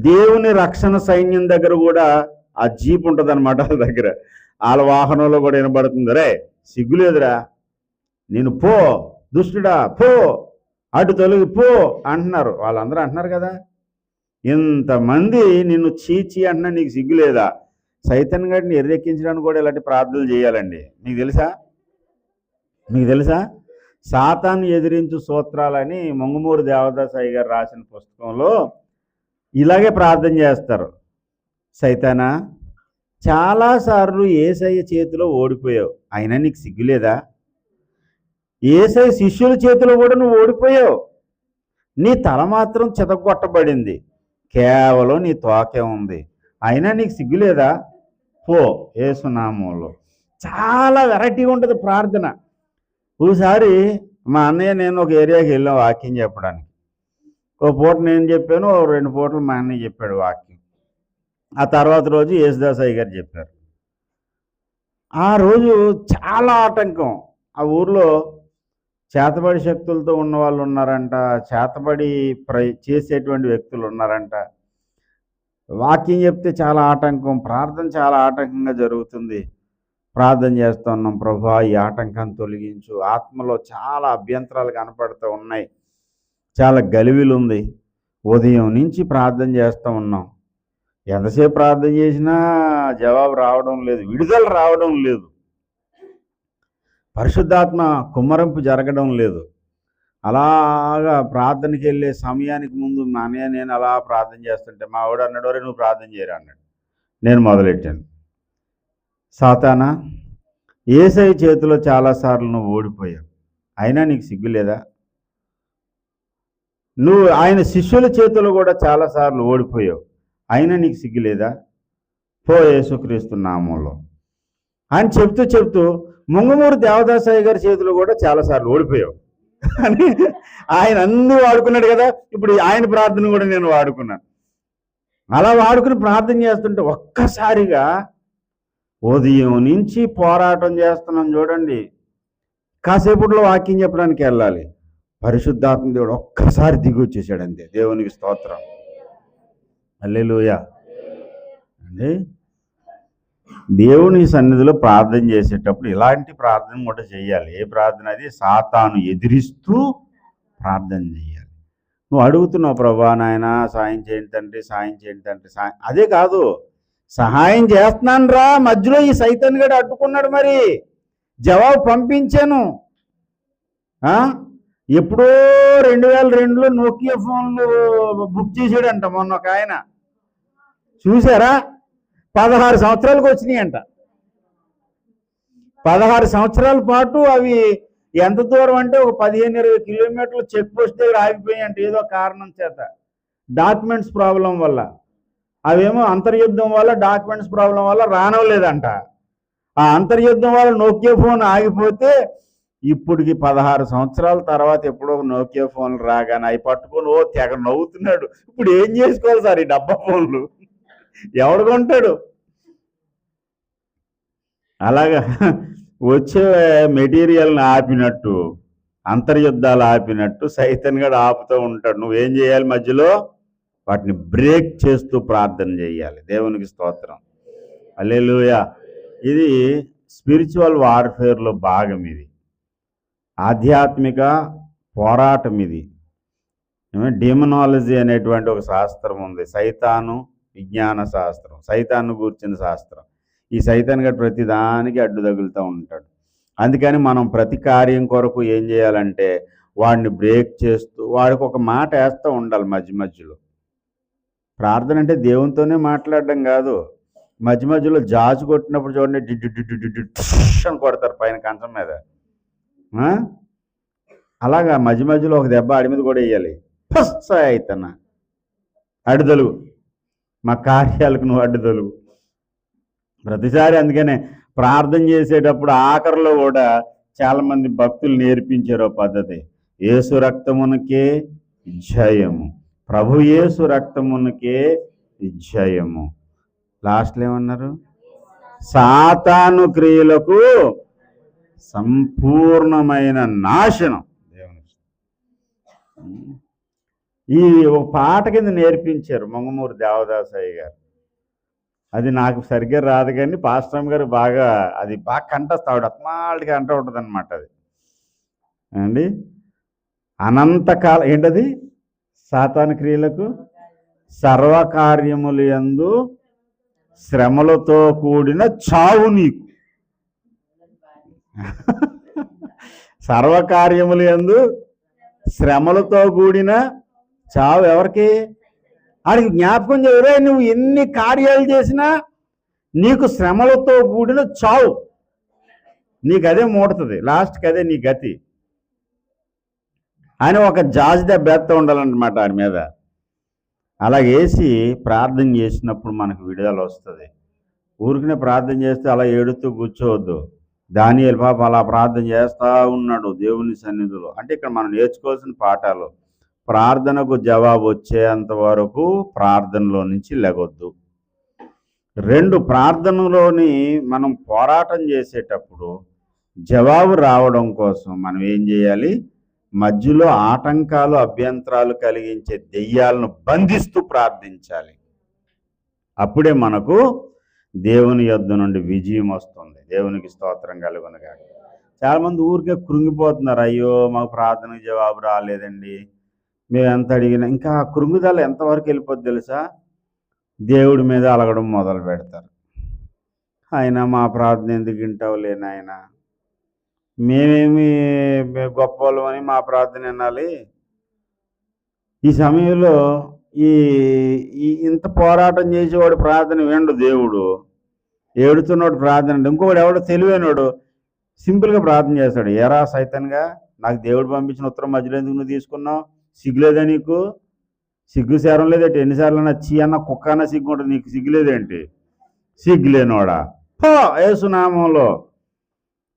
Speaker 1: దేవుని రక్షణ సైన్యం దగ్గర కూడా ఆ జీప్ ఉంటుంది అనమాట. వాళ్ళ దగ్గర వాళ్ళ వాహనంలో కూడా వినబడుతుంది, రే సిగ్గులేదురా, నేను పో దుష్టుడా పో, అటు తొలగి పో అంటున్నారు. వాళ్ళందరూ అంటున్నారు కదా, ఇంతమంది నిన్ను చీచి అంటున్నా, నీకు సిగ్గులేదా? సైతాన్ గారిని ఎర్రెక్కించడానికి కూడా ఇలాంటి ప్రార్థనలు చేయాలండి. మీకు తెలుసా సాతాను ఎదిరించు సూత్రాలని మొంగుమూరు దేవదాసాయి గారు రాసిన పుస్తకంలో ఇలాగే ప్రార్థన చేస్తారు. సైతానా, చాలాసార్లు యేసయ్య చేతిలో ఓడిపోయావు, అయినా నీకు సిగ్గులేదా? యేసయ్య శిష్యుల చేతిలో కూడా నువ్వు ఓడిపోయావు, నీ తల మాత్రం చితగొట్టబడింది, కేవలం నీ తోకే ఉంది, అయినా నీకు సిగ్గులేదా? పో యేసు నామములో. చాలా వెరైటీగా ఉంటుంది ప్రార్థన. ఒకసారి మా అన్నయ్య నేను ఒక ఏరియాకి వెళ్ళాం వాక్యం చెప్పడానికి. ఒక పూట నేను చెప్పాను, 2 పూటలు మా అన్నయ్య చెప్పాడు వాక్యం. ఆ తర్వాత రోజు యేసుదాసయ్య గారు చెప్పారు. ఆ రోజు చాలా ఆటంకం. ఆ ఊర్లో చేతబడి శక్తులతో ఉన్న వాళ్ళు ఉన్నారంట, చేతబడి చేసేటువంటి వ్యక్తులు ఉన్నారంట. వాక్యం చెప్తే చాలా ఆటంకం, ప్రార్థన చాలా ఆటంకంగా జరుగుతుంది. ప్రార్థన చేస్తున్నాం, ప్రభువా ఈ ఆటంకాన్ని తొలగించు. ఆత్మలో చాలా అభ్యంతరాలు కనపడుతూ ఉన్నాయి, చాలా గలివిలు ఉంది. ఉదయం నుంచి ప్రార్థన చేస్తూ ఉన్నాం, ఎంతసేపు ప్రార్థన చేసినా జవాబు రావడం లేదు, విడుదల రావడం లేదు, పరిశుద్ధాత్మ కుమ్మరింపు జరగడం లేదు. అలాగా ప్రార్థనకి వెళ్ళే సమయానికి ముందు మా అన్నయ్య నేను అలా ప్రార్థన చేస్తుంటే మా వాడు అన్నాడు, వరే నువ్వు ప్రార్థన చేయరా అన్నాడు. నేను మొదలెట్టాను, సాతానా, యేసయ్య చేతిలో చాలాసార్లు నువ్వు ఓడిపోయావు, అయినా నీకు సిగ్గులేదా? నువ్వు ఆయన శిష్యుల చేతిలో కూడా చాలాసార్లు ఓడిపోయావు, అయినా నీకు సిగ్గులేదా? పో యేసుక్రీస్తు నామంలో అని చెప్తూ ముంగమూరు దేవదాసాయి గారి చేతిలో కూడా చాలాసార్లు ఓడిపోయావు అని ఆయన అన్ని వాడుకున్నాడు కదా. ఇప్పుడు ఆయన ప్రార్థన కూడా నేను వాడుకున్నాను. అలా వాడుకుని ప్రార్థన చేస్తుంటే ఒక్కసారిగా ఉదయం నుంచి పోరాటం చేస్తున్నాం చూడండి, కాసేపట్లో వాక్యం చెప్పడానికి వెళ్ళాలి, పరిశుద్ధాత్మ దేవుడు ఒక్కసారి దిగి వచ్చేసాడు అంతే. దేవునికి స్తోత్రం, హల్లెలూయా అండి. దేవుని సన్నిధిలో ప్రార్థన చేసేటప్పుడు ఇలాంటి ప్రార్థన కూడా చేయాలి. ఏ ప్రార్థన? అది సాతాను ఎదిరిస్తూ ప్రార్థన చేయాలి. నువ్వు అడుగుతున్నావు, ప్రభువా నాయన సాయం చేయండి తండ్రి, సాయం చేయండి తండ్రి, అదే కాదు, సహాయం చేస్తున్నాను రా, మధ్యలో ఈ సైతాన్ గడు అడ్డుకున్నాడు, మరి జవాబు పంపించాను. ఎప్పుడో 2002లో నోకియా ఫోన్లు బుక్ చేసాడంట మొన్న ఒక ఆయన, చూసారా? 16 సంవత్సరాలకు వచ్చినాయి అంట. 16 సంవత్సరాల పాటు అవి ఎంత దూరం అంటే ఒక 15-20 కిలోమీటర్లు చెక్ పోస్ట్ దగ్గర ఆగిపోయాయి అంటే, ఏదో కారణం చేత, డాక్యుమెంట్స్ ప్రాబ్లం వల్ల. అవేమో అంతర్యుద్ధం వల్ల, డాక్యుమెంట్స్ ప్రాబ్లం వల్ల రానవలేదంట. ఆ అంతర్యుద్ధం వల్ల నోకియా ఫోన్ ఆగిపోతే ఇప్పటికి 16 సంవత్సరాల తర్వాత ఎప్పుడో నోకియా ఫోన్లు రాగానే అవి పట్టుకొని తెగ నవ్వుతున్నాడు. ఇప్పుడు ఏం చేసుకోవాలి సార్ ఈ డబ్బా ఫోన్లు, ఎవడు కొంటాడు? అలాగా వచ్చే మెటీరియల్ని ఆపినట్టు, అంతర్యుద్ధాలు ఆపినట్టు సైతాన్ గడు ఆపుతూ ఉంటాడు. నువ్వేం చేయాలి? మధ్యలో వాటిని బ్రేక్ చేస్తూ ప్రార్థన చేయాలి. దేవునికి స్తోత్రం, హల్లెలూయా. ఇది స్పిరిచువల్ వార్ఫేర్లో భాగం, ఇది ఆధ్యాత్మిక పోరాటం. ఇది డెమనాలజీ అనేటువంటి ఒక శాస్త్రం ఉంది, సైతాను విజ్ఞాన శాస్త్రం, సైతాన్ని గూర్చిన శాస్త్రం. ఈ సైతాన్ గడు ప్రతిదానికి అడ్డు తగులుతూ ఉంటాడు. అందుకని మనం ప్రతి కార్యం కొరకు ఏం చేయాలంటే వాడిని బ్రేక్ చేస్తూ వాడికి ఒక మాట వేస్తూ ఉండాలి మధ్య మధ్యలో. ప్రార్థన అంటే దేవునితోనే మాట్లాడడం కాదు. మధ్య మధ్యలో జాజు కొట్టినప్పుడు చూడండి, డిడ్డు అని కొడతారు పైన కంచం మీద. అలాగా మధ్య మధ్యలో ఒక దెబ్బ ఆడి మీద కూడా వేయాలి. ఫస్ట్ అయితన్న అడ్డుదలుగు, మా కార్యాలకు నువ్వు అడ్డుదలుగు ప్రతిసారి. అందుకనే ప్రార్థన చేసేటప్పుడు ఆఖరిలో కూడా చాలామంది భక్తులు నేర్పించారు పద్ధతి. యేసు రక్తమునకే జయము, ప్రభు యేసు రక్తమునకే జయము. లాస్ట్లో ఏమన్నారు? సాతాను క్రియలకు సంపూర్ణమైన నాశనం. ఈ ఒక పాట కింద నేర్పించారు మంగమూరి దేవదాసయ్య గారు. అది నాకు సరిగ్గా రాదు కానీ పాస్టర్ గారు బాగా కంటస్తాడు, అత్మాళ్ళకి అంట ఉంటుంది అనమాట. అది అండి అనంతకాలం ఏంటది? సాతాను క్రియలకు సర్వకార్యములు యందు శ్రమలతో కూడిన చావు నీకు. సర్వకార్యములు యందు శ్రమలతో కూడిన చావు ఎవరికి? ఆడికి జ్ఞాపకం చేయరే, నువ్వు ఎన్ని కార్యాలు చేసినా నీకు శ్రమలతో కూడిన చావు, నీకు అదే మూడుతుంది, లాస్ట్కి అదే నీ గతి అని ఒక జాజ్ దెబ్బేస్తూ ఉండాలన్నమాట ఆడి మీద. అలా వేసి ప్రార్థన చేసినప్పుడు మనకు విడుదల వస్తుంది. ఊరికనే ప్రార్థన చేస్తే అలా ఏడుతూ కూర్చోవద్దు. దానియేలు పాపం అలా ప్రార్థన చేస్తూ ఉన్నాడు దేవుని సన్నిధిలో. అంటే ఇక్కడ మనం నేర్చుకోవాల్సిన పాఠాలు. ప్రార్థనకు జవాబు వచ్చేంత వరకు ప్రార్థనలో నుంచి లెగొద్దు. 2, ప్రార్థనలోని మనం పోరాటం చేసేటప్పుడు జవాబు రావడం కోసం మనం ఏం చేయాలి? మధ్యలో ఆటంకాలు అభ్యంతరాలు కలిగించే దెయ్యాలను బంధిస్తూ ప్రార్థించాలి. అప్పుడే మనకు దేవుని యొద్ద నుండి విజయం వస్తుంది. దేవునికి స్తోత్రం కలుగునుగాక. చాలామంది ఊరికే కృంగిపోతున్నారు, అయ్యో మాకు ప్రార్థనకు జవాబు రాలేదండి, మేము ఎంత అడిగినా. ఇంకా ఆ కృంగుదల ఎంతవరకు వెళ్ళిపోద్ది తెలుసా? దేవుడి మీద అలగడం మొదలు పెడతారు. ఆయన మా ప్రార్థన ఎందుకు వింటావులే నాయన, మేమేమి గొప్ప వాళ్ళమని మా ప్రార్థన వినాలి. ఈ సమయంలో ఈ ఇంత పోరాటం చేసేవాడు ప్రార్థన వినడు దేవుడు. ఏడుతున్నోడు ప్రార్థన అంటే ఇంకొకడు ఎవడో తెలివైనోడు సింపుల్గా ప్రార్థన చేస్తాడు. ఏరా సైతన్గా, నాకు దేవుడు పంపించిన ఉత్తరం మధ్యలో ఎందుకు నువ్వు తీసుకున్నావు? సిగ్గులేదా నీకు? సిగ్గు శారం లేదేంటి? ఎన్నిసార్లు అన్నా చీ అన్న కుక్క అన్న సిగ్గు ఉంటుంది, నీకు సిగ్గులేదేంటి? సిగ్గులేనోడా, పో యేసునామంలో.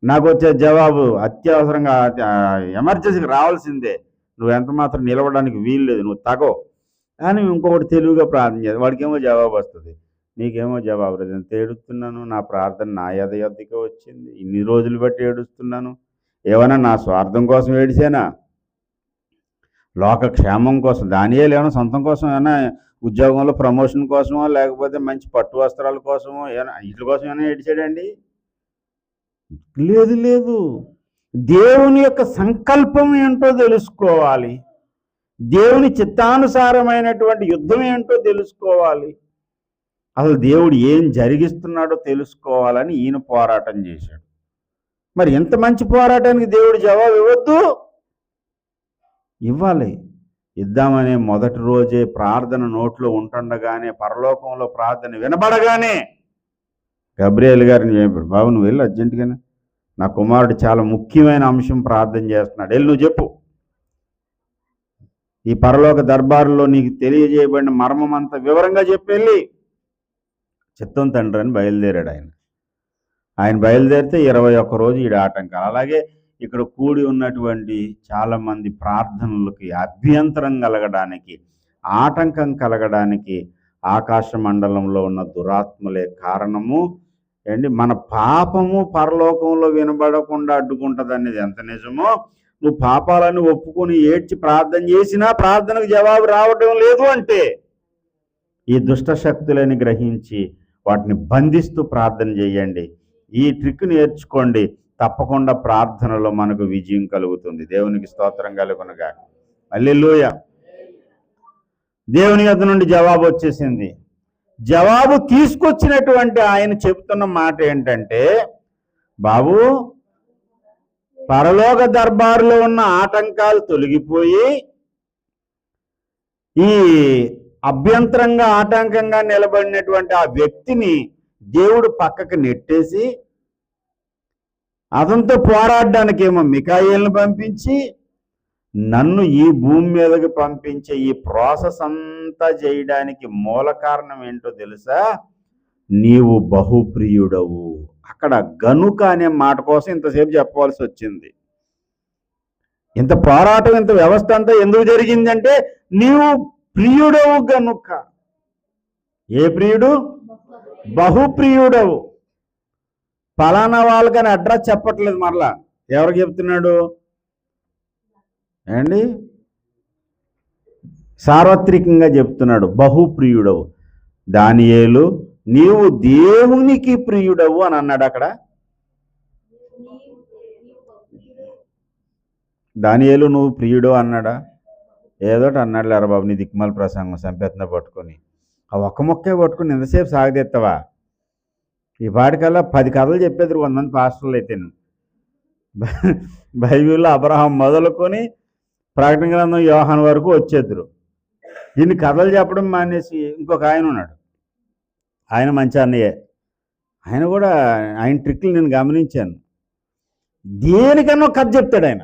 Speaker 1: నాకు వచ్చే జవాబు అత్యవసరంగా ఎమర్జెన్సీకి రావాల్సిందే, నువ్వు ఎంత మాత్రం నిలవడానికి వీలు లేదు, నువ్వు తగో అని ఇంకొకటి తెలివిగా ప్రార్థన చేస్తాడు. వాడికేమో జవాబు వస్తుంది, నీకేమో జవాబు లేదు. ఎంత ఏడుస్తున్నాను, నా ప్రార్థన నా యొద్దకే వచ్చింది, ఇన్ని రోజులు బట్టి ఏడుస్తున్నాను. ఏమైనా నా స్వార్థం కోసం ఏడిచానా? లోక క్షేమం కోసం. దానియేలు ఏమైనా సొంతం కోసం, ఏమైనా ఉద్యోగంలో ప్రమోషన్ కోసమో లేకపోతే మంచి పట్టు వస్త్రాల కోసమో ఏమైనా వీటి కోసం ఏమైనా ఏడిచాడండి? లేదు లేదు. దేవుని యొక్క సంకల్పం ఏంటో తెలుసుకోవాలి, దేవుని చిత్తానుసారమైనటువంటి యుద్ధం ఏంటో తెలుసుకోవాలి, అసలు దేవుడు ఏం జరిగిస్తున్నాడో తెలుసుకోవాలని ఈయన పోరాటం చేశాడు. మరి ఇంత మంచి పోరాటానికి దేవుడు జవాబు ఇవ్వద్దు? ఇవ్వాలి. ఇద్దామనే మొదటి రోజే ప్రార్థన నోట్లో ఉంటుండగానే, పరలోకంలో ప్రార్థన వినబడగానే గబ్రియేలు గారిని చెప్పాడు, బాబు నువ్వు వెళ్ళి అర్జెంటుగానే, నా కుమారుడు చాలా ముఖ్యమైన అంశం ప్రార్థన చేస్తున్నాడు, వెళ్ళి నువ్వు చెప్పు. ఈ పరలోక దర్బారులో నీకు తెలియజేయబడిన మర్మం అంతా వివరంగా చెప్పెళ్ళి. చిత్తం తండ్రి అని బయలుదేరాడు ఆయన. ఆయన బయలుదేరితే 21 రోజు ఈడ ఆటంకాలు. అలాగే ఇక్కడ కూడి ఉన్నటువంటి చాలామంది ప్రార్థనలకి అభ్యంతరం కలగడానికి, ఆటంకం కలగడానికి ఆకాశ మండలంలో ఉన్న దురాత్మలే కారణము. ఏంటి, మన పాపము పరలోకంలో వినబడకుండా అడ్డుకుంటుంది అనేది ఎంత నిజమో, నువ్వు పాపాలను ఒప్పుకొని ఏడ్చి ప్రార్థన చేసినా ప్రార్థనకు జవాబు రావడం లేదు అంటే ఈ దుష్ట శక్తులని గ్రహించి వాటిని బంధిస్తూ ప్రార్థన చేయండి. ఈ ట్రిక్ నేర్చుకోండి, తప్పకుండా ప్రార్థనలో మనకు విజయం కలుగుతుంది. దేవునికి స్తోత్రం కలుగునుగాక. హల్లెలూయా. దేవుని యొద్ద నుండి జవాబు వచ్చేసింది. జవాబు తీసుకొచ్చినటువంటి ఆయన చెబుతున్న మాట ఏంటంటే, బాబు పరలోక దర్బారులో ఉన్న ఆటంకాలు తొలగిపోయి ఈ అభ్యంతరంగా ఆటంకంగా నిలబడినటువంటి ఆ వ్యక్తిని దేవుడు పక్కకు నెట్టేసి అతనితో పోరాడడానికి ఏమో మికాయేలును పంపించి నన్ను ఈ భూమి మీదకి పంపించే ఈ ప్రాసెస్ అంతా చేయడానికి మూల కారణం ఏంటో తెలుసా? నీవు బహుప్రియుడవు. అక్కడ గనుక అనే మాట కోసం ఇంతసేపు చెప్పవలసి వచ్చింది. ఇంత పోరాటం, ఇంత వ్యవస్థ అంతా ఎందుకు జరిగిందంటే నీవు ప్రియుడవు గనుక. ఏ ప్రియుడు? బహుప్రియుడవు. ఫలానా వాళ్ళకని అడ్రస్ చెప్పట్లేదు, మరలా ఎవరికి చెప్తున్నాడు అండి? సార్వత్రికంగా చెప్తున్నాడు, బహుప్రియుడవు. దానియేలు నీవు దేవునికి ప్రియుడవు అని అన్నాడు. అక్కడ దానియేలు నువ్వు ప్రియుడు అన్నాడా? ఏదోటి అన్నాడు లేరా బాబు, నీ దిక్మాల ప్రసంగం సంపెత్న పట్టుకొని ఆ ఒక్క మొక్కే పట్టుకుని ఎంతసేపు సాగదెత్తవా? ఈ పాటికల్లా 10 కథలు చెప్పేది 100 మంది పాస్టర్లు అయితే. బైబిల్లో అబ్రహాం మొదలుకొని ప్రకటన గ్రంథం యోహాను వరకు వచ్చేద్దరు. దీన్ని కథలు చెప్పడం మానేసి ఇంకొక ఆయన ఉన్నాడు, ఆయన మంచి అన్నయ్యే. ఆయన కూడా ఆయన ట్రిక్లు నేను గమనించాను. దేనికన్నా కథ చెప్తాడు ఆయన,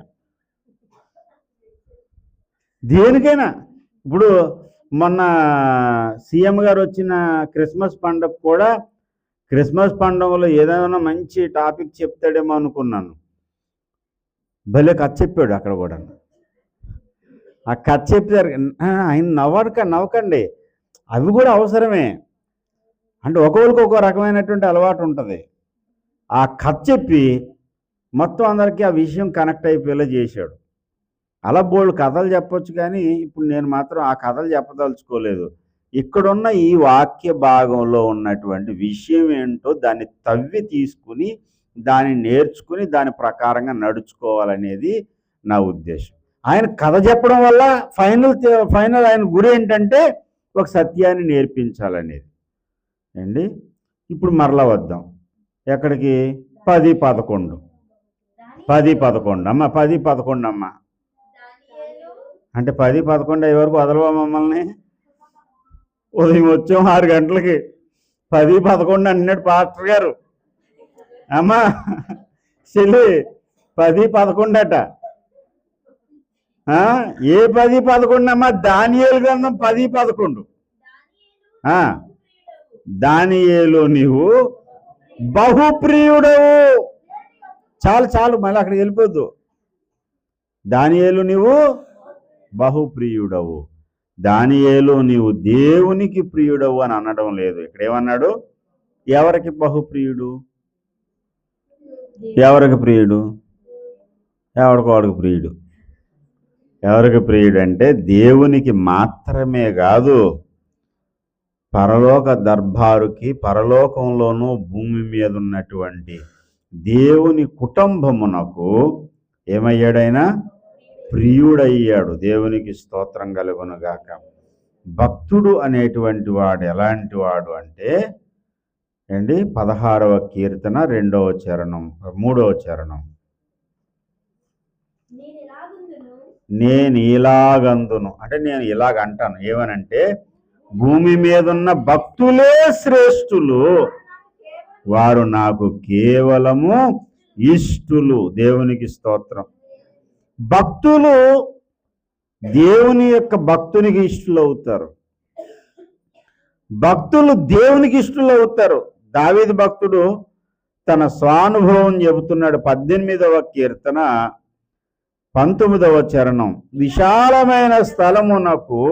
Speaker 1: దేనికైనా. ఇప్పుడు మొన్న సీఎం గారు వచ్చిన క్రిస్మస్ పండుగ కూడా, క్రిస్మస్ పండుగలో ఏదైనా మంచి టాపిక్ చెప్తాడేమో అనుకున్నాను. భలే కథ చెప్పాడు అక్కడ కూడా. ఆ కథ చెప్పారు. ఆయన నవ్వకండి, అవి కూడా అవసరమే. అంటే ఒక్కొక్కరికి ఒక్కో రకమైనటువంటి అలవాటు ఉంటుంది. ఆ కథ చెప్పి మొత్తం అందరికీ ఆ విషయం కనెక్ట్ అయిపోయేలా చేశాడు. అలా బోల్డ్ కథలు చెప్పొచ్చు, కానీ ఇప్పుడు నేను మాత్రం ఆ కథలు చెప్పదలుచుకోలేదు. ఇక్కడున్న ఈ వాక్య భాగంలో ఉన్నటువంటి విషయం ఏంటో దాన్ని తవ్వి తీసుకుని దాన్ని నేర్చుకుని దాని ప్రకారంగా నడుచుకోవాలనేది నా ఉద్దేశం. ఆయన కథ చెప్పడం వల్ల ఫైనల్ ఆయన గురి ఏంటంటే ఒక సత్యాన్ని నేర్పించాలనేది అండి. ఇప్పుడు మరలా వద్దాం ఎక్కడికి? 10-11 అమ్మ, 10-11 అమ్మ. అంటే 10-11 అయ్యే వరకు వదలవా మమ్మల్ని? ఉదయం వచ్చాం 6 గంటలకి, 10-11 అన్నాడు పాస్టర్ గారు. అమ్మా చెల్లి, 10-11 అట. ఏ 10-11 అమ్మా? దానియేలు గ్రంథం 10-11. దానియేలు నీవు బహుప్రియుడవు. చాలు మళ్ళీ అక్కడికి వెళ్ళిపోద్దు. దానియేలు నీవు బహుప్రియుడవు. దానియేలు నీవు దేవునికి ప్రియుడవు అని అనడం లేదు. ఇక్కడ ఏమన్నాడు? ఎవరికి బహుప్రియుడు? ఎవరికి ప్రియుడు? వాడికి ప్రియుడు. ఎవరికి ప్రియుడు అంటే దేవునికి మాత్రమే కాదు, పరలోక దర్బారుకి, పరలోకంలోనూ భూమి మీద ఉన్నటువంటి దేవుని కుటుంబమునకు ఏమయ్యాడైనా? ప్రియుడయ్యాడు. దేవునికి స్తోత్రం కలుగునుగాక. భక్తుడు అనేటువంటి వాడు ఎలాంటి వాడు అంటే అండి, 16వ కీర్తన 2వ చరణం 3వ చరణం, నేను ఇలాగందును అంటే నేను ఇలాగంటాను. ఏమనంటే భూమి మీద ఉన్న భక్తులే శ్రేష్ఠులు, వారు నాకు కేవలము ఇష్టులు. దేవునికి స్తోత్రం. భక్తులు దేవుని యొక్క భక్తునికి ఇష్టలు అవుతారు. భక్తులు దేవునికి ఇష్టలు అవుతారు. దావీదు భక్తుడు తన స్వానుభవం చెబుతున్నాడు. 18వ కీర్తన 19వ చరణం, విశాలమైన స్థలమునకు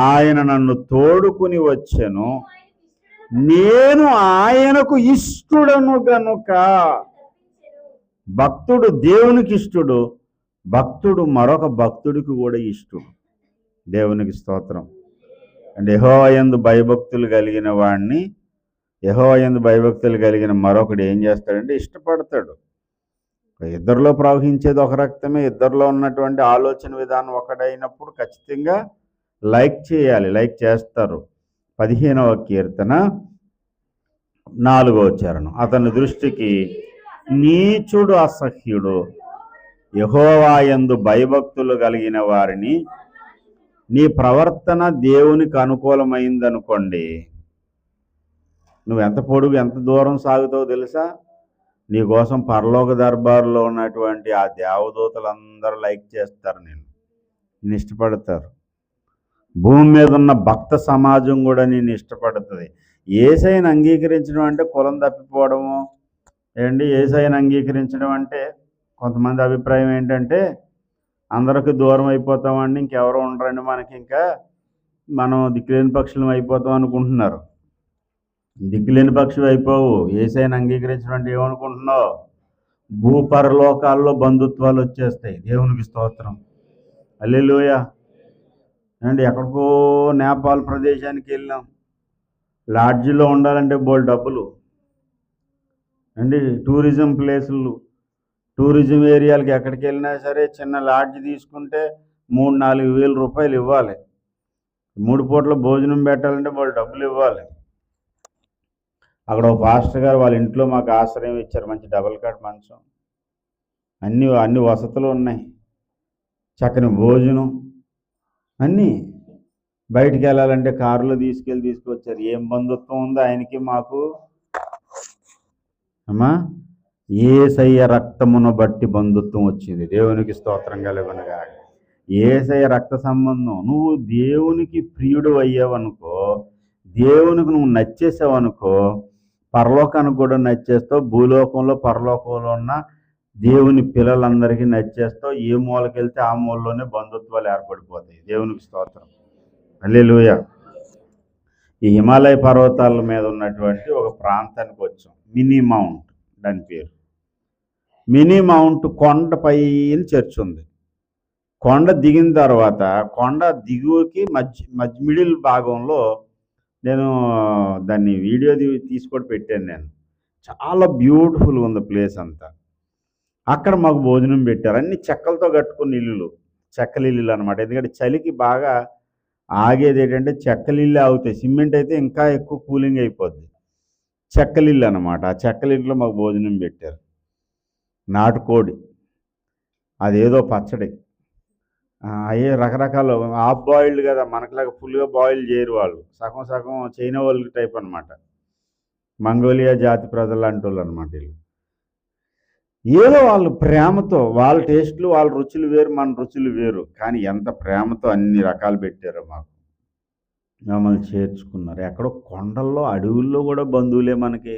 Speaker 1: ఆయన నన్ను తోడుకుని వచ్చెను, నేను ఆయనకు ఇష్టుడను గనుక. భక్తుడు దేవునికి ఇష్టుడు, భక్తుడు మరొక భక్తుడికి కూడా ఇష్టుడు. దేవునికి స్తోత్రం. అంటే యెహోవా యందు భయభక్తులు కలిగిన వాడిని, యెహోవా యందు భయభక్తులు కలిగిన మరొకడు ఏం చేస్తాడంటే ఇష్టపడతాడు. ఇద్దరిలో ప్రవహించేది ఒక రక్తమే, ఇద్దరిలో ఉన్నటువంటి ఆలోచన విధానం ఒకటైనప్పుడు ఖచ్చితంగా లైక్ చేయాలి, లైక్ చేస్తారు. 15వ కీర్తన 4వ చరణం, అతని దృష్టికి నీచుడు అసహ్యుడు. యెహోవా యందు భయభక్తులు కలిగిన వారిని నీ ప్రవర్తన దేవునికి అనుకూలమైందనుకోండి, నువ్వు ఎంత పొడుగు ఎంత దూరం సాగుతావో తెలుసా? నీకోసం పరలోక దర్బారులో ఉన్నటువంటి ఆ దేవదూతలందరూ లైక్ చేస్తారు, నిన్ను ఇష్టపడతారు. భూమి మీద ఉన్న భక్త సమాజం కూడా నిన్ను ఇష్టపడుతుంది. యేసయ్యను అంగీకరించడం అంటే కులం తప్పిపోవడము ఏంటి? యేసయ్యను అంగీకరించడం అంటే కొంతమంది అభిప్రాయం ఏంటంటే అందరికి దూరం అయిపోతామండి, ఇంకెవరు ఉండరండి మనకి, ఇంకా మనం దిక్కులేని పక్షులం అయిపోతాం అనుకుంటున్నారు. దిక్కులేని పక్షులు అయిపోవు. యేసయ్యను అంగీకరించడం అంటే ఏమనుకుంటున్నావు? భూపరలోకాల్లో బంధుత్వాలు వచ్చేస్తాయి. దేవునికి స్తోత్రం, హల్లెలూయా. అండి ఎక్కడికో నేపాల్ ప్రదేశానికి వెళ్ళాం, లాడ్జిలో ఉండాలంటే బోల్డ్ డబ్బులు అండి. టూరిజం ప్లేసులు, టూరిజం ఏరియాలకి ఎక్కడికి వెళ్ళినా సరే చిన్న లాడ్జ్ తీసుకుంటే 3-4 వేల రూపాయలు ఇవ్వాలి. 3 పూట్ల భోజనం పెట్టాలంటే వాళ్ళు డబ్బులు ఇవ్వాలి. అక్కడ ఒక పాస్టర్ గారు వాళ్ళ ఇంట్లో మాకు ఆశ్రయం ఇచ్చారు. మంచి డబల్ కాట్ మంచం, అన్ని వసతులు ఉన్నాయి, చక్కని భోజనం అన్నీ. బయటికి వెళ్ళాలంటే కారులో తీసుకొచ్చారు. ఏం బంధుత్వం ఉందో ఆయనకి మాకు? అమ్మా, యేసయ్య రక్తమును బట్టి బంధుత్వం వచ్చింది. దేవునికి స్తోత్రం కలుగునుగా. యేసయ్య రక్త సంబంధం. నువ్వు దేవునికి ప్రియుడు అయ్యావనుకో, దేవునికి నువ్వు నచ్చేసావనుకో, పరలోకానికి కూడా నచ్చేస్తావు, భూలోకంలో పరలోకంలో ఉన్న దేవుని పిల్లలందరికీ నచ్చేస్తావు. ఏ మూలకి వెళ్తే ఆ మూలలోనే బంధుత్వాలు ఏర్పడిపోతాయి. దేవునికి స్తోత్రం, హల్లెలూయా. ఈ హిమాలయ పర్వతాల మీద ఉన్నటువంటి ఒక ప్రాంతానికి వచ్చాం, మినీ మౌంట్ దాని పేరు. మినీ మౌంట్ కొండ పైన చర్చ్ ఉంది. కొండ దిగిన తర్వాత కొండ దిగువకి మిడిల్ భాగంలో నేను దాన్ని వీడియో తీసుకొని పెట్టాను నేను. చాలా బ్యూటిఫుల్గా ఉంది ప్లేస్ అంతా. అక్కడ మాకు భోజనం పెట్టారు. అన్ని చెక్కలతో కట్టుకున్న ఇల్లులు, చెక్కల ఇల్లులు అనమాట. ఎందుకంటే చలికి బాగా ఆగేది ఏంటంటే చెక్కలిల్లు ఆగుతాయి. సిమెంట్ అయితే ఇంకా ఎక్కువ కూలింగ్ అయిపోద్ది. చెక్కలిల్లు అనమాట. ఆ చెక్కలింట్లో మాకు భోజనం పెట్టారు. నాటుకోడి, అదేదో పచ్చడి, అయ్యే రకరకాలు. హాఫ్ బాయిల్డ్ కదా, మనకులాగా ఫుల్గా బాయిల్ చేయరు వాళ్ళు, సగం సగం చైనా వాళ్ళ టైప్ అనమాట. మంగోలియా జాతి ప్రజలు లాంటి వాళ్ళు అనమాట వీళ్ళు. ఏదో వాళ్ళు ప్రేమతో, వాళ్ళ టేస్ట్లు వాళ్ళ రుచులు వేరు, మన రుచులు వేరు, కానీ ఎంత ప్రేమతో అన్ని రకాలు పెట్టారో మాకు. మమ్మల్ని చేర్చుకున్నారు. ఎక్కడో కొండల్లో అడవుల్లో కూడా బంధువులే మనకి.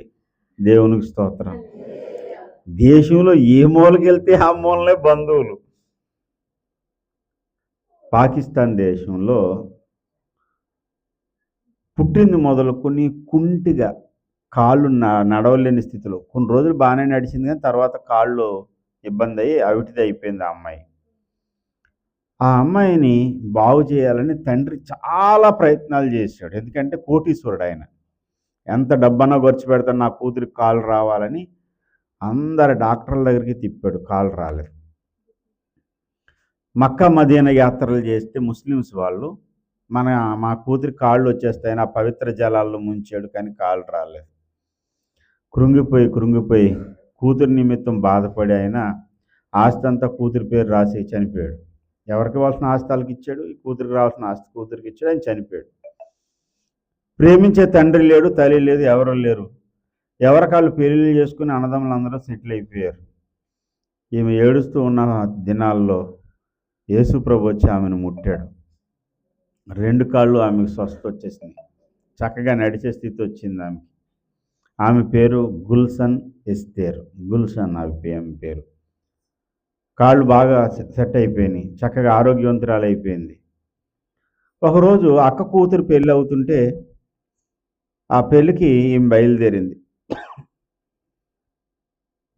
Speaker 1: దేవునికి స్తోత్రం. దేశంలో ఏ మూలకి వెళ్తే ఆ మూలనే బంధువులు. పాకిస్తాన్ దేశంలో పుట్టింది మొదలుకొని కుంటిగా, కాళ్ళు నడవలేని స్థితిలో, కొన్ని రోజులు బాగానే నడిచింది, కానీ తర్వాత కాళ్ళు ఇబ్బంది అయ్యి అవిటిది అయిపోయింది ఆ అమ్మాయి. ఆ అమ్మాయిని బాగు చేయాలని తండ్రి చాలా ప్రయత్నాలు చేశాడు. ఎందుకంటే కోటీశ్వరుడు ఆయన, ఎంత డబ్బన్నా ఖర్చు పెడతాడు నా కూతురికి కాలు రావాలని. అందరు డాక్టర్ల దగ్గరికి తిప్పాడు, కాలు రాలేదు. మక్కా మదీనా యాత్రలు చేస్తే ముస్లిమ్స్ వాళ్ళు మా కూతురి కాళ్ళు వచ్చేస్తాయని ఆ పవిత్ర జలాల్లో ముంచాడు, కానీ కాళ్ళు రాలేదు. కృంగిపోయి కూతురి నిమిత్తం బాధపడి ఆయన ఆస్తి అంతా కూతురి పేరు రాసి చనిపోయాడు. ఎవరికి కావాల్సిన ఆస్తి వాళ్ళకి ఇచ్చాడు, ఈ కూతురికి రావాల్సిన ఆస్తి కూతురికి ఇచ్చాడు, ఆయన చనిపోయాడు. ప్రేమించే తండ్రి లేడు, తల్లి లేదు, ఎవరు లేరు. ఎవరికాళ్ళు పెళ్ళిళ్ళు చేసుకుని అన్నదమ్ములందరూ సెటిల్ అయిపోయారు. ఈమె ఏడుస్తూ ఉన్న దినాల్లో యేసు ప్రభు వచ్చి ఆమెను ముట్టాడు. 2 కాళ్ళు ఆమెకు స్వస్థ వచ్చేసింది, చక్కగా నడిచే స్థితి వచ్చింది ఆమెకి. ఆమె పేరు గుల్షన్ ఎస్తేర్. గుల్షన్ ఆమె పేరు. కాళ్ళు బాగా సెట్ అయిపోయినాయి, చక్కగా ఆరోగ్యవంతురాలు అయిపోయింది. ఒకరోజు అక్క కూతురు పెళ్ళి అవుతుంటే ఆ పెళ్ళికి ఈమె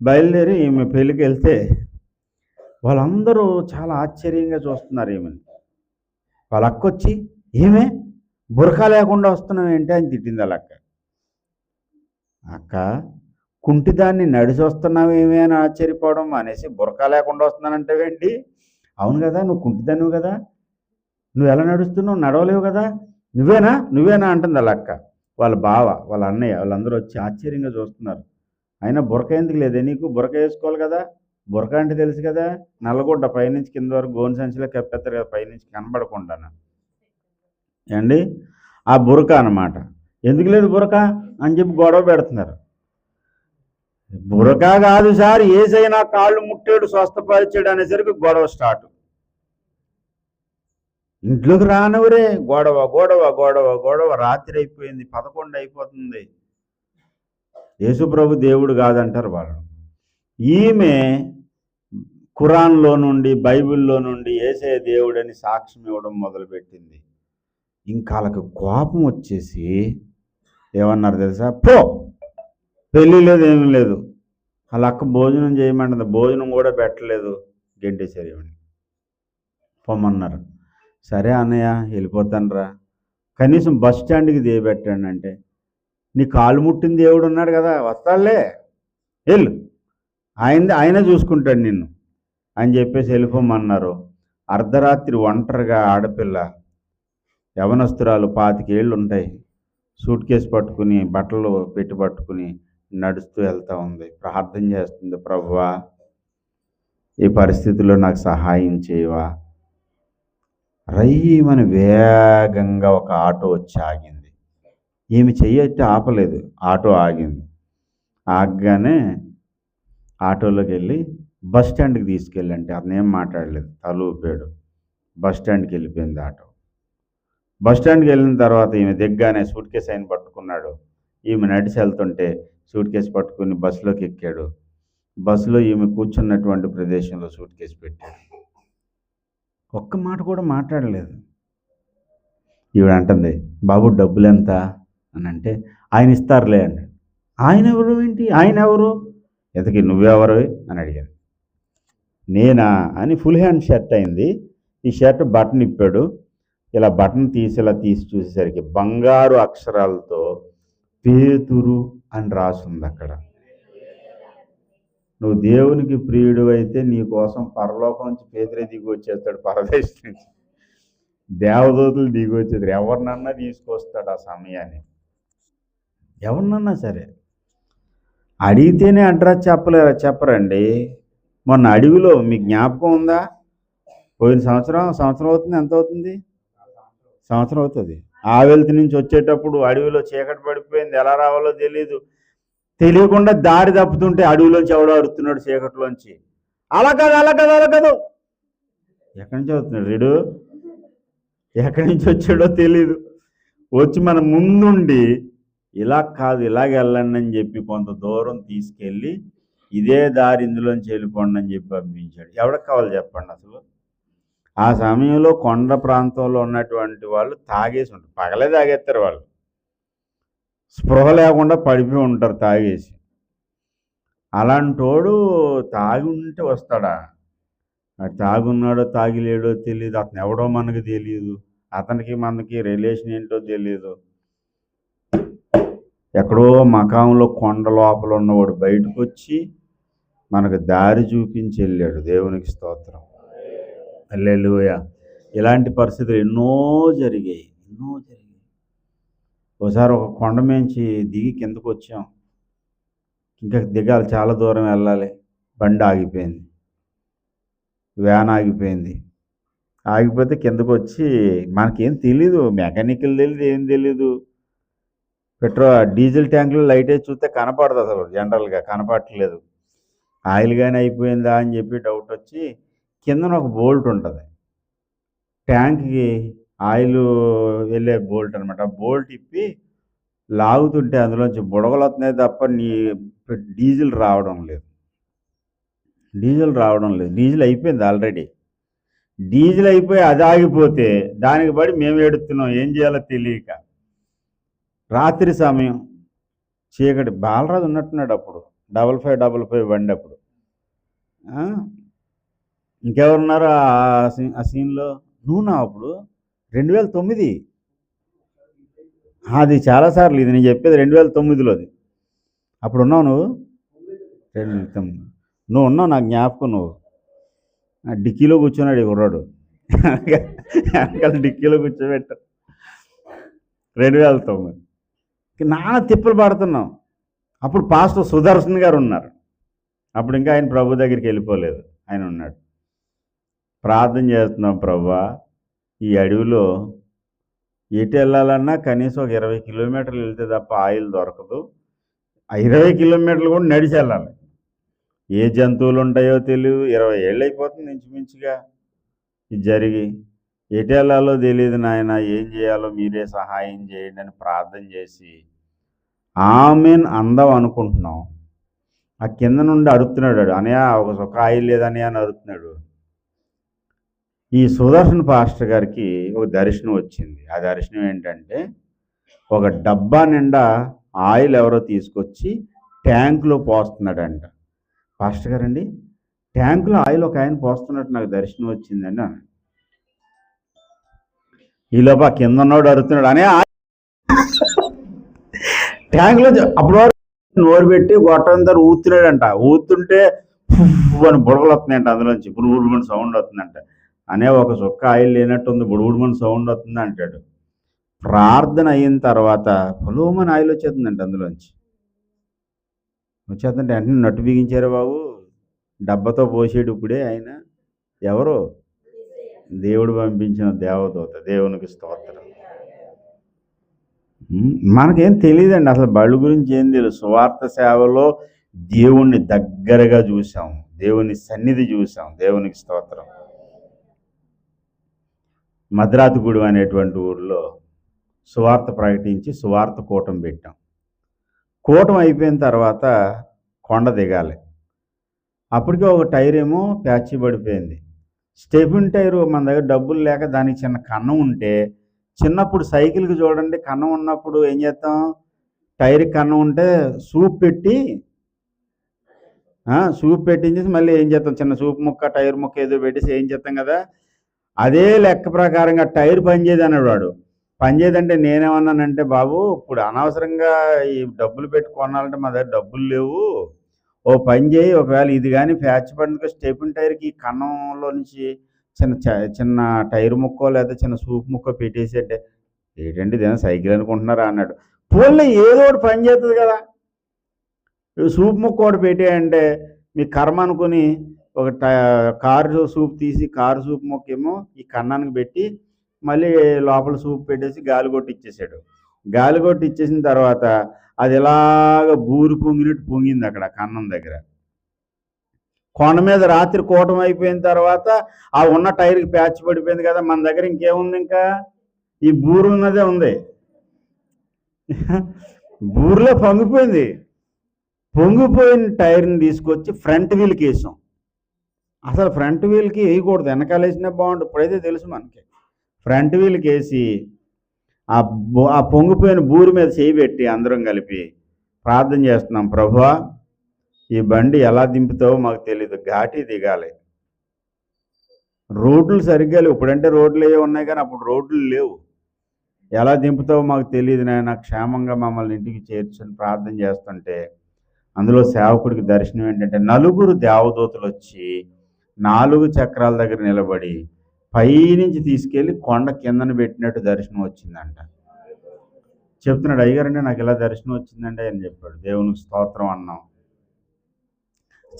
Speaker 1: బయలుదేరి ఈమె పెళ్ళికి వెళ్తే వాళ్ళందరూ చాలా ఆశ్చర్యంగా చూస్తున్నారు ఈమెని. వాళ్ళ అక్క వచ్చి, ఏమే బురకా లేకుండా వస్తున్నావు ఏంటి అని తిట్టింది వాళ్ళ అక్క. అక్క, కుంటిదాన్ని నడిచి వస్తున్నావేమే అని ఆశ్చర్యపోవడం అనేసి బురకా లేకుండా వస్తున్నానంటావేంటి? అవును కదా, నువ్వు కుంటిదాన్ని కదా, నువ్వు ఎలా నడుస్తున్నావు, నడవలేవు కదా, నువ్వేనా అంటుంది వాళ్ళ అక్క. వాళ్ళ బావ, వాళ్ళ అన్నయ్య, వాళ్ళందరూ వచ్చి ఆశ్చర్యంగా చూస్తున్నారు. అయినా బురక ఎందుకు లేదే నీకు? బురక వేసుకోవాలి కదా. బురక అంటే తెలుసు కదా, నల్లగుడ్డ పైనుంచి కింద వరకు గోను సంచిలో కప్పేస్తారు కదా, పైనుంచి కనబడకుండాను. ఏమండి, ఆ బురక అన్నమాట. ఎందుకు లేదు బురక అని చెప్పి గొడవ పెడుతున్నారు. బురక కాదు సార్, ఏసైనా కాళ్ళు ముట్టాడు స్వస్థపరిచాడు అనేసరికి గొడవ స్టార్ట్. ఇంట్లోకి రానవరే, గొడవ గొడవ గొడవ గొడవ. రాత్రి అయిపోయింది, 11 అయిపోతుంది. యేసుప్రభు దేవుడు కాదంటారు వాళ్ళు. ఈమె ఖురాన్లో నుండి, బైబిల్లో నుండి యేసయ్య దేవుడని సాక్ష్యం ఇవ్వడం మొదలుపెట్టింది. ఇంకా వాళ్ళకి కోపం వచ్చేసి ఏమన్నారు తెలుసా? పో, పెళ్ళి లేదు, ఏమీ లేదు. వాళ్ళ అక్క భోజనం చేయమంటుంది, భోజనం కూడా పెట్టలేదు, గెంటేశారు ఏమని పొమ్మన్నారు. సరే అన్నయ్య వెళ్ళిపోతానురా, కనీసం బస్ స్టాండ్కి దిగబెట్టాను అంటే, నీ కాలు ముట్టిన దేవుడు ఉన్నాడు కదా, వస్తాడులే, వెళ్ళు, ఆయన చూసుకుంటాడు నిన్ను అని చెప్పేసి వెళ్ళిపోమన్నారు. అర్ధరాత్రి ఒంటరిగా ఆడపిల్ల, యవనస్తురాలు, 25 ఏళ్ళు ఉంటాయి, సూట్ కేసు పట్టుకుని, బట్టలు పెట్టి పట్టుకుని నడుస్తూ వెళ్తూ ఉంది. ప్రార్థన చేస్తుంది, ప్రభువా ఈ పరిస్థితుల్లో నాకు సహాయం చేయవా. రయ్యమని వేగంగా ఒక ఆటో వచ్చి ఆగింది. ఈమె చెయ్యట్టి ఆపలేదు, ఆటో ఆగింది. ఆగగానే ఆటోలోకి వెళ్ళి బస్ స్టాండ్కి తీసుకెళ్ళంటే అతను ఏం మాట్లాడలేదు, తల ఊపాడు. బస్ స్టాండ్కి వెళ్ళిపోయింది ఆటో. బస్ స్టాండ్కి వెళ్ళిన తర్వాత ఈమె దిగ్గానే సూట్ కేసు ఆయన పట్టుకున్నాడు. ఈమె నడిచి వెళ్తుంటే సూట్ కేసు పట్టుకుని బస్సులోకి ఎక్కాడు. బస్సులో ఈమె కూర్చున్నటువంటి ప్రదేశంలో సూట్ కేసు పెట్టాడు. ఒక్క మాట కూడా మాట్లాడలేదు. ఈవిడ అంటుంది, బాబు డబ్బులు ఎంత అని అంటే, ఆయన ఇస్తారులే అన్నాడు. ఆయన ఎవరు ఏంటి, ఆయన ఎవరు, ఎంతకీ నువ్వెవరు అని అడిగాను. నేనా అని ఫుల్ హ్యాండ్ షర్ట్ అయింది. ఈ షర్ట్ బటన్ ఇప్పాడు. ఇలా బటన్ ఇలా తీసి చూసేసరికి బంగారు అక్షరాలతో పేతురు అని రాసుంది అక్కడ. నువ్వు దేవునికి ప్రియుడు అయితే నీ కోసం పరలోకం నుంచి పేతురే దిగి వచ్చేస్తాడు, పరదేశం నుంచి దేవదూతలు దిగి వచ్చేది. ఎవరినన్నా తీసుకొస్తాడు ఆ సమయాన్ని, ఎవరినన్నా సరే. అడిగితేనే అడ్రస్ చెప్పరండి. మొన్న అడవిలో మీకు జ్ఞాపకం ఉందా? పోయిన సంవత్సరం అవుతుంది, ఎంత అవుతుంది, సంవత్సరం అవుతుంది. ఆవెల్తి నుంచి వచ్చేటప్పుడు అడవిలో చీకటి పడిపోయింది, ఎలా రావాలో తెలియకుండా దారి తప్పుతుంటే అడవిలోంచి ఎవడో అడుగుతున్నాడు చీకటిలోంచి, అలా కాదు అలా కాదు అలా కాదు. ఎక్కడి నుంచి అవుతున్నాడు వీడు, ఎక్కడి నుంచి వచ్చాడో తెలీదు. వచ్చి మన ముందుండి ఇలా కాదు ఇలాగ వెళ్ళండి అని చెప్పి కొంత దూరం తీసుకెళ్ళి ఇదే దారి ఇందులోంచి వెళ్ళిపోండి అని చెప్పి పంపించాడు. ఎవరికి కావాలి చెప్పండి అసలు? ఆ సమయంలో కొండ ప్రాంతంలో ఉన్నటువంటి వాళ్ళు తాగేసి ఉంటారు, పగలే తాగేస్తారు వాళ్ళు, స్పృహ లేకుండా పడిపోయి ఉంటారు తాగేసి. అలాంటోడు తాగి ఉంటే వస్తాడా? తాగున్నాడో తాగిలేడో తెలియదు, అతను ఎవడో మనకు తెలియదు, అతనికి మనకి రిలేషన్ ఏంటో తెలియదు. ఎక్కడో మకాంలో కొండ లోపల ఉన్నవాడు బయటకు వచ్చి మనకు దారి చూపించి వెళ్ళాడు. దేవునికి స్తోత్రం, హల్లెలూయా. ఇలాంటి పరిస్థితులు ఎన్నో జరిగాయి. ఒకసారి ఒక కొండ మించి దిగి కిందకు వచ్చాం, ఇంకా దిగాలి, చాలా దూరం వెళ్ళాలి. బండి ఆగిపోయింది, వ్యాన్ ఆగిపోయింది. ఆగిపోతే కిందకు వచ్చి మనకేం తెలీదు, మెకానికల్ తెలీదు, ఏం తెలీదు. డీజిల్ ట్యాంకులో లైట్ వేసి చూస్తే కనపడదు, అసలు జనరల్గా కనపడట్లేదు. ఆయిల్ కానీ అయిపోయిందా అని చెప్పి డౌట్ వచ్చి కిందన ఒక బోల్ట్ ఉంటుంది, ట్యాంక్కి ఆయిల్ వెళ్ళే బోల్ట్ అనమాట. ఆ బోల్ట్ ఇప్పి లాగుతుంటే అందులోంచి బుడగలు వస్తున్నాయి తప్ప డీజిల్ రావడం లేదు. డీజిల్ అయిపోయింది ఆల్రెడీ. డీజిల్ అయిపోయి అది ఆగిపోతే దానికి పడి మేము ఏడుస్తున్నాం, ఏం చేయాలో తెలియక. రాత్రి సమయం, చీకటి. బాలరాజు ఉన్నట్టున్నాడు అప్పుడు, 5555 బండి అప్పుడు. ఇంకెవరున్నారు ఆ సీన్లో? నువ్వు నా అప్పుడు 2009, అది చాలాసార్లు, ఇది నేను చెప్పేది 2009లోది. అప్పుడు ఉన్నావు నువ్వు, 2009 నువ్వు ఉన్నావు, నాకు జ్ఞాపకం. నువ్వు డిక్కీలో కూర్చున్నాడు ఈ కుర్రాడు, వెనకాల డిక్కీలో కూర్చోబెట్టారు. 2009 నాన్న తిప్పలు పడుతున్నాం. అప్పుడు పాస్టర్ సుదర్శన్ గారు ఉన్నారు. అప్పుడు ఇంకా ఆయన ప్రభు దగ్గరికి వెళ్ళిపోలేదు. ఆయన ఉన్నాడు. ప్రార్థన చేస్తున్నాం, ప్రభువా ఈ అడవిలో ఎటు వెళ్ళాలన్నా కనీసం ఒక 20 కిలోమీటర్లు వెళ్తే తప్ప ఆయిల్ దొరకదు. ఆ 20 కిలోమీటర్లు కూడా నడిచి వెళ్ళాలి. ఏ జంతువులు ఉంటాయో తెలియదు. 20 ఏళ్ళు అయిపోతుంది ఇంచుమించుగా ఇది జరిగి. ఎటు వెళ్ళాలో తెలియదు నాయన, ఏం చేయాలో మీరే సహాయం చేయండి అని ప్రార్థన చేసి ఆమెన్ అందం అనుకుంటున్నాం. ఆ కింద నుండి అడుగుతున్నాడు, అనయా ఒక ఆయిల్ లేదనయా అని అడుగుతున్నాడు. ఈ సుదర్శన్ పాస్టర్ గారికి ఒక దర్శనం వచ్చింది. ఆ దర్శనం ఏంటంటే, ఒక డబ్బా నిండా ఆయిల్ ఎవరో తీసుకొచ్చి ట్యాంకులో పోస్తున్నాడంట. పాస్టర్ గారండి, ట్యాంకులో ఆయిల్ ఒక ఆయన పోస్తున్నట్టు నాకు దర్శనం వచ్చిందండి అన్నాడు. ఈలోపు ఆ కింద ఉన్నవాడు అడుగుతున్నాడు, అనే ట్యాంకులో అప్పుడు నోరు పెట్టి గొట్టంతా ఊతున్నాడంట. ఊతుంటే అని బుడగలు వస్తున్నాయంట, అందులోంచి బుడుబుడుమని సౌండ్ వస్తుందంట. అనే ఒక చుక్క ఆయిల్ లేనట్టుంది, బుడుబుడుమని సౌండ్ వస్తుంది అంటాడు. ప్రార్థన అయిన తర్వాత పొలోమని ఆయిల్ వచ్చేస్తుందంట అందులోంచి. వచ్చేస్తుంటే వెంటనే నట్టు బిగించారు బాబు, డబ్బాతో పోసేడు. ఇప్పుడే ఆయన ఎవరు? దేవుడు పంపించిన దేవదూత. దేవునికి స్తోత్రం. మనకేం తెలియదండి అసలు, బళ్ళు గురించి ఏం తెలియదు. సువార్త సేవలో దేవుణ్ణి దగ్గరగా చూసాం, దేవుని సన్నిధి చూసాం. దేవునికి స్తోత్రం. మద్రాతిగూడెం అనేటువంటి ఊరిలో సువార్త ప్రకటించి సువార్త కూటం పెట్టాం. కూటం అయిపోయిన తర్వాత కొండ దిగాలి. అప్పటికే ఒక టైర్ ఏమో ప్యాచి పడిపోయింది. స్టెపిన్ టైరు మన దగ్గర డబ్బులు లేక దానికి చిన్న కన్నం ఉంటే, చిన్నప్పుడు సైకిల్కి చూడండి కన్నం ఉన్నప్పుడు ఏం చేస్తాం, టైర్కి కన్నం ఉంటే సూప్ పెట్టించేసి మళ్ళీ ఏం చేస్తాం, చిన్న సూప్ ముక్క టైర్ ముక్క ఏదో పెట్టేసి ఏం చేస్తాం కదా. అదే లెక్క ప్రకారంగా టైర్ పనిచేయదు అన్నాడు వాడు. పనిచేయదంటే నేనేమన్నానంటే, బాబు ఇప్పుడు అనవసరంగా ఈ డబ్బులు పెట్టి కొనాలంటే మా దగ్గర డబ్బులు లేవు, ఓ పని చేయి, ఒకవేళ ఇది కానీ ప్యాచ్ పడిన స్టెపిన్ టైర్కి కన్నంలో నుంచి చిన్న టైర్ ముక్కో లేదా చిన్న సూప్ ముక్కో పెట్టేసి అంటే, ఏంటంటే ఇదేనా సైకిల్ అనుకుంటున్నారా అన్నాడు. పోన్లే ఏదో ఒకటి పని చేస్తుంది కదా, సూప్ ముక్క ఒకటి పెట్టేయంటే మీ కర్మ అనుకుని ఒక కారు సూప్ తీసి కారు సూప్ ముక్క ఏమో ఈ కన్నానికి పెట్టి మళ్ళీ లోపల సూప్ పెట్టేసి గాలి కొట్టి ఇచ్చేసాడు. గాలి కొట్టి ఇచ్చేసిన తర్వాత అది ఎలాగ బూరు పొంగినట్టు పొంగింది అక్కడ కన్నం దగ్గర. కొండ మీద రాత్రి కూటం అయిపోయిన తర్వాత ఆ ఉన్న టైర్కి ప్యాచ్ పడిపోయింది కదా, మన దగ్గర ఇంకేముంది, ఇంకా ఈ బూరు ఉన్నదే ఉంది. బూరులో పొంగిపోయింది. పొంగిపోయిన టైర్ని తీసుకొచ్చి ఫ్రంట్ వీల్కి వేసాం. అసలు ఫ్రంట్ వీల్కి వేయకూడదు, వెనకాల వేసినా బాగుంటుంది, ఇప్పుడైతే తెలుసు మనకి. ఫ్రంట్ వీల్కి వేసి ఆ పొంగిపోయిన బూరు మీద చేయి పెట్టి అందరం కలిపి ప్రార్థన చేస్తున్నాం, ప్రభువా ఈ బండి ఎలా దింపుతావో మాకు తెలీదు, ఘాటి దిగాలి, రోడ్లు సరిగ్గా లేవు. ఇప్పుడంటే రోడ్లు ఏ ఉన్నాయి కానీ అప్పుడు రోడ్లు లేవు, ఎలా దింపుతావో మాకు తెలియదు నాయన, క్షేమంగా మమ్మల్ని ఇంటికి చేర్చని ప్రార్థన చేస్తుంటే అందులో సేవకుడికి దర్శనం ఏంటంటే, 4 దేవదూతలు వచ్చి 4 చక్రాల దగ్గర నిలబడి పైనుంచి తీసుకెళ్ళి కొండ కిందన పెట్టినట్టు దర్శనం వచ్చిందంట. చెప్తున్నాడు, అయ్యగారండి నాకు ఇలా దర్శనం వచ్చిందండి అని చెప్పాడు. దేవునికి స్తోత్రం అన్నాం.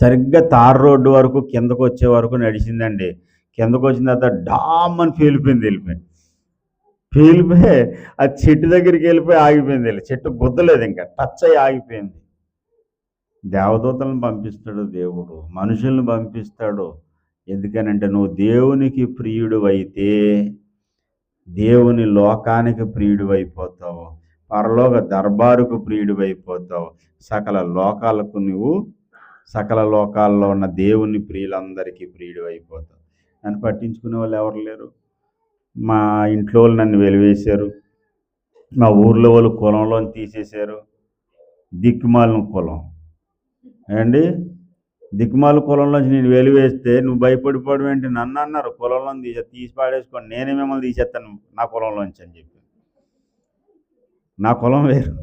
Speaker 1: సరిగ్గా తార్ రోడ్డు వరకు కిందకు వచ్చే వరకు నడిచిందండి. కిందకు వచ్చిన తర్వాత డామ్ అని వెళ్ళిపోయి ఆ చెట్టు దగ్గరికి వెళ్ళిపోయి ఆగిపోయింది. చెట్టు గుద్దలేదు, ఇంకా టచ్ అయ్యి ఆగిపోయింది. దేవదూతలను పంపిస్తాడు దేవుడు, మనుషులను పంపిస్తాడు. ఎందుకనంటే నువ్వు దేవునికి ప్రియుడు అయితే దేవుని లోకానికి ప్రియుడు అయిపోతావు, పరలోక దర్బారుకు ప్రియుడు అయిపోతావు, సకల లోకాల్లో ఉన్న దేవుని ప్రియులందరికీ ప్రియుడు అయిపోతావు. నన్ను పట్టించుకునే వాళ్ళు ఎవరు లేరు. మా ఇంట్లో వాళ్ళు నన్ను వెలివేశారు, మా ఊర్లో వాళ్ళు కులంలో తీసేశారు. దిక్కుమాలిన కులం అండి, దిక్కుమాల కులంలోంచి నేను వెలివేస్తే నువ్వు భయపడిపోవడం ఏంటి, నన్ను అన్నారు కులంలో తీసి పాడేసుకోండి, నేనే మిమ్మల్ని తీసేస్తాను నా కులంలోంచి అని చెప్పి. నా కులం వేరు,